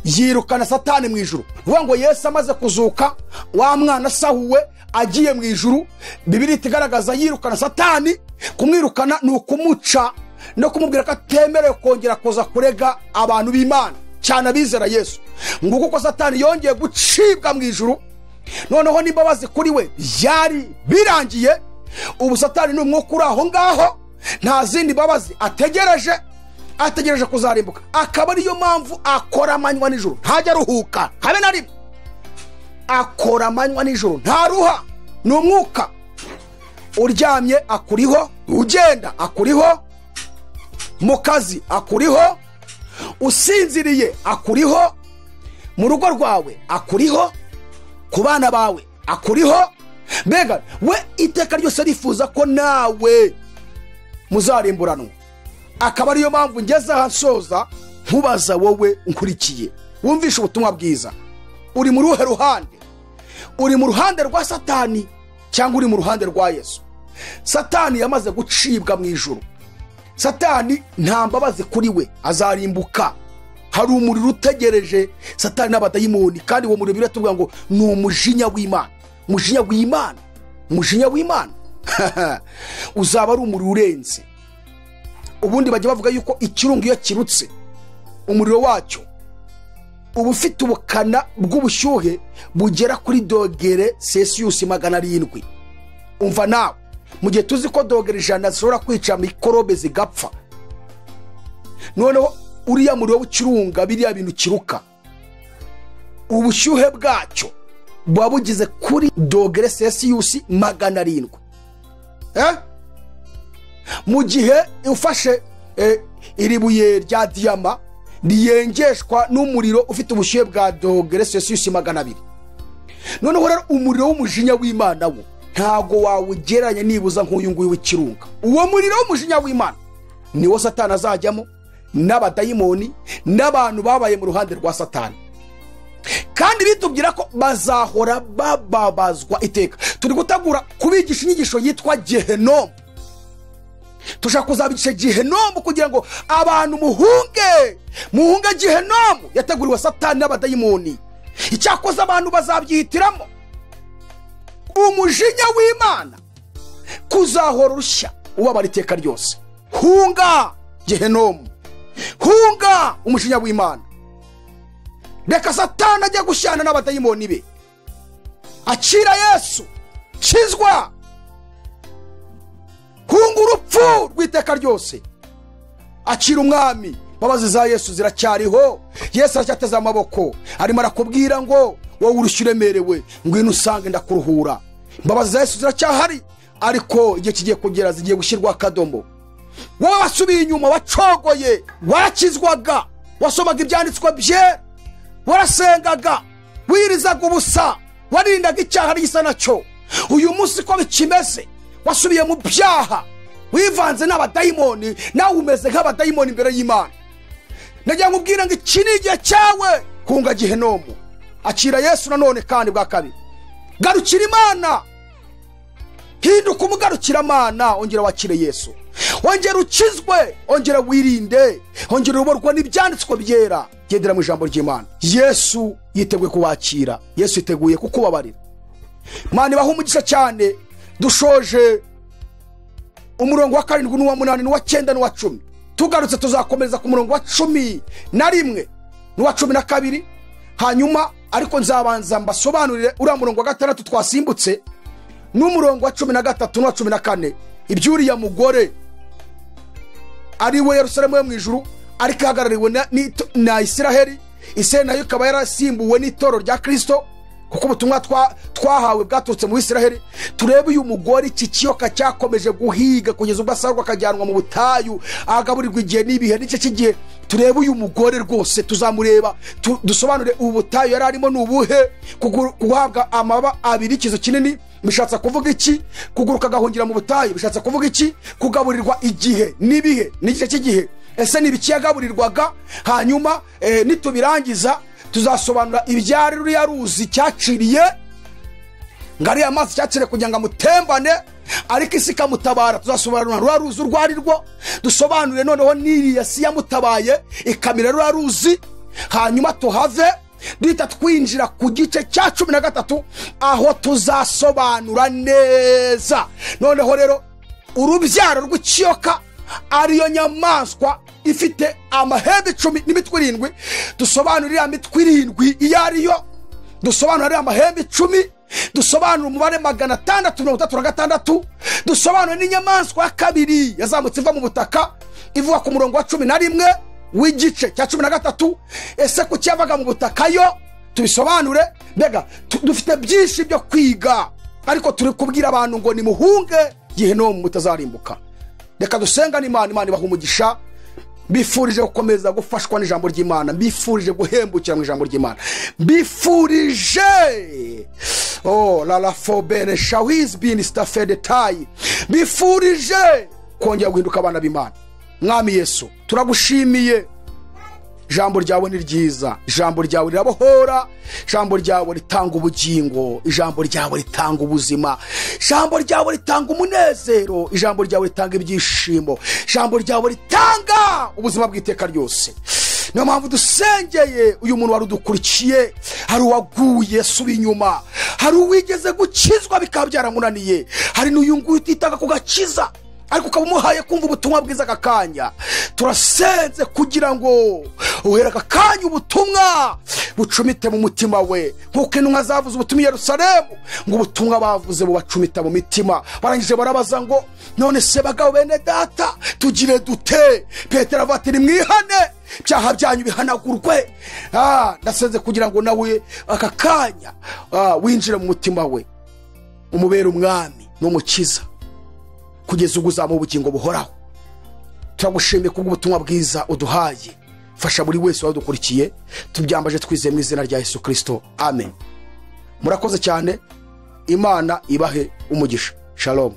yirukana Satani mu ijuru. Vuga ngo Yesu amaze kuzuka, wa mwana asahuwe agiye mu ijuru, Bibiliya itigaragaza yirukana Satani. Kumwirukana ni ukumuca no kumubwira ko atemerewe kongera kuza kurega abantu b'Imana, cyane abizera Yesu. Nguko ko Satani yongeye gucibwa mu ijuru, noneho n'imbabazi kuri we yari birangiye. Ubu Satani ni umwuka uri aho ngaho, nta zindi mbabazi ategereje kuzarimbuka. Akaba ariyo mpamvu akora amanywa n'ijoro, ntajya aruhuka habe na rimwe. Akora amanywa n'ijoro ntaruha, ni umwuka. Uryamye akuriho, ugenda akuriho, mu kazi akuriho, usinziriye akuriho, mu rugo rwawe akuriho, ku bana bawe akuriho. Mbega we iteka ryose rifuza ko nawe muzarimburanwa. Akaba ariyo mpamvu ngeze ahansoza nkubaza wowe unkurikiye wumvisha ubutumwa bwiza, uri mu ruhe ruhande? Uri mu ruhande rwa Satani cyangwa uri mu ruhande rwa Yesu? Satani yamaze gucibwa mu ijuru. Satani nta mbabazi kuri we, azarimbuka. Hari umuriro utegereje Satani n'abadayimoni, kandi uwo muriro biratubwira ngo ni umujinya w'Imana. Umujinya w'Imana, umujinya w'Imana uzaba ari umuriro urenze. Ubundi bajya bavuga yuko ikirunga iyo kirutse umuriro wacyo uba ufite ubukana bw'ubushyuhe bugera kuri dogere Celsius 700. Umva nawe, mu gihe tuzi ko dogere 100 zishobora kwica mikorobe zigapfa, noneho uriya muriro w'ikirunga biriya bintu kiruka, ubushyuhe bwacyo buba bugize kuri dogere Celsius 700. Mu gihe ufashe iri buye rya diyama riyengeshwa n'umuriro ufite ubushyuhe bwa dogere Celsius 200, noneho rero umuriro w'umujinya w'Imana wo ntago wawugeranya nibuza nk'uyu nguyu w'ikirunga. Uwo muriro w'umujinya w'Imana niwo Satani azajyamo, n'abadayimoni n'abantu babaye mu ruhande rwa Satani, kandi bitubwira ko bazahora bababazwa iteka. Turi gutegura kubigisha inyigisho yitwa Gehenomu. Tushaka kuzabigisha Gehenomu kugira ngo abantu muhunge Gehenomu yateguriwe Satani n'abadayimoni. Icyakoze abantu bazabyihitiramo umujinya w'Imana kuzahora urushya ubabara iteka ryose. Hunga Gehenomu, hunga umujinya w'Imana. Reka Satani ajya gushyana n'abadayimoni be. Akira Yesu, kizwa. Hunga urupfu rw'iteka ryose. Akira umwami. Babazi za Yesu ziracyariho. Yesu aracyateze amaboko, arimo arakubwira ngo wowe urushiremerewe ngwino usange ndakuruhura. Babazi za Yesu ziracyahari, ariko igihe kigiye kugera zigiye gushyirwa akadomo. Wowe wasubiye inyuma, wacogoye, warakizwaga, wasomaga ibyanditswe bye, warasengaga, wirizaga ubusa, warindaga icyaha n'igisa nacyo. Uyu munsi ko bikimeze, wasubiye mu byaha, wivanze n'abadayimoni, nawe umeze nk'abadayimoni imbere y'Imana. Nagira nkubwira ngo iki ni igihe cyawe. Hunga Gehenomu, akira Yesu nanone kandi bwa kabiri. Garukira Imana, hinduka umugarukira Imana, ongera wakire Yesu, ongera ukizwe, ongera wirinde, ongera uyoborwa n'ibyanditswe byera, gendera mu ijambo ry'Imana. Yesu yiteguye kubakira, Yesu yiteguye kukubabarira. Imana ibahe umugisha cyane. Dushoje umurongo wa 7 n'uwa 8 n'uwa 9 n'uwa 10. Tugarutse tuzakomeza ku murongo wa 11 n'uwa 12. Hanyuma ariko nzabanza mbasobanurire uriya murongo wa 6 twasimbutse n'umurongo wa 13 n'uwa 14. Ibyuriya mugore ari we Yerusalemu yo mw'Ijuru, ariko hagarariwe na Isiraheli. Isiraheli nayo ikaba yarasimbuwe n'itoro rya Kristo, kuko ubutumwa twahawe bwaturutse mu Isiraheli. Turebe uyu mugore iki kiyoka cyakomeje guhiga kugeza ubwo asarwa akajyanwa mu butayu, agaburirwa igihe n'ibihe n'icyo kigihe. Turebe uyu mugore rwose, tuzamureba, dusobanure ubu butayu yari arimo n'ubuhe. Guhabwa amaba abiri ikizo kinini bishatse kuvuga iki? Kuguruka gahungira mu butayu bishatse kuvuga iki? Kugaburirwa igihe n'ibihe n'igice cy'igihe, ese nibiki yagaburirwaga? Hanyuma nitubirangiza tuzasobanura ibyari ruriya ruzi cyaciriye, ngari amazi cyacire kugira ngo amutembane, ariko isi kamutabara. Tuzasobanura ruriya ruzi urwo ari rwo, dusobanure noneho n'iriya si yamutabaye ikamira ruriya ruzi. Hanyuma tuhave duhita twinjira ku gice cya 13, aho tuzasobanura neza noneho rero urubyaro rw'ikiyoka, ariyo nyamaswa ifite amahembe 10 n'imitwe 7. Dusobanurira imitwe 7 iyo ariyo, dusobanurira amahembe 10, dusobanura umubare 636, dusobanura n'inyamaswa ya kabiri yazamutse iva mu butaka ivuga ku murongo wa 11 w'igice cya 13. Ese ku cyavaga mu butaka yo tubisobanure. Mbega dufite byinshi byo kwiga, ariko turi kubwira abantu ngo nimuhunge Gehenomu mutazarimbuka. Reka dusenga n'Imana. Imana ibahe umugisha. Mbifurije gukomeza gufashwa n'ijambo ry'Imana, mbifurije guhembukira mu ijambo ry'Imana, mbifurije la fobene shawiz bin stafedetai, mbifurije kongera guhinduka abana b'Imana. Mwami Yesu turagushimiye ijambo ryawe ni ryiza, ijambo ryawe rirabohora, ijambo ryawe ritanga ubugingo, ijambo ryawe ritanga ubuzima, ijambo ryawe ritanga umunezero, ijambo ryawe ritanga ibyishimo, ijambo ryawe ritanga ubuzima bw'iteka ryose. niyo mpamvu dusengeye uyu muntu wari udukurikiye, hari uwaguye asuba inyuma, hari uwigeze gukizwa bikaba byaramunaniye, hari n'uyu nguyu utitaga ku gakiza ariko ukaba umuhaye kumva ubutumwa bwiza aka kanya. Turasenze kugira ngo uhera aka kanya ubutumwa bucumite mu mutima we, nk'uko intumwa zavuze ubutumwa i Yerusalemu, ngo ubutumwa bavuze bubacumita mu mitima. Barangije barabaza ngo none se bagabo bene data tugire dute? Petero avuga ati nimwihane byaha byanyu bihanagurwe. Ndasenze kugira ngo nawe aka kanya winjire mu mutima we, umubere umwami n'umukiza kugeza ubwo uzamuha ubugingo buhoraho. Turagushimiye kubw'ubutumwa bwiza uduhaye. Fasha buri wese wadukurikiye, tubyambaje twizeye mu izina rya Yesu Kristo, amen. Murakoze cyane, Imana ibahe umugisha. Shalom.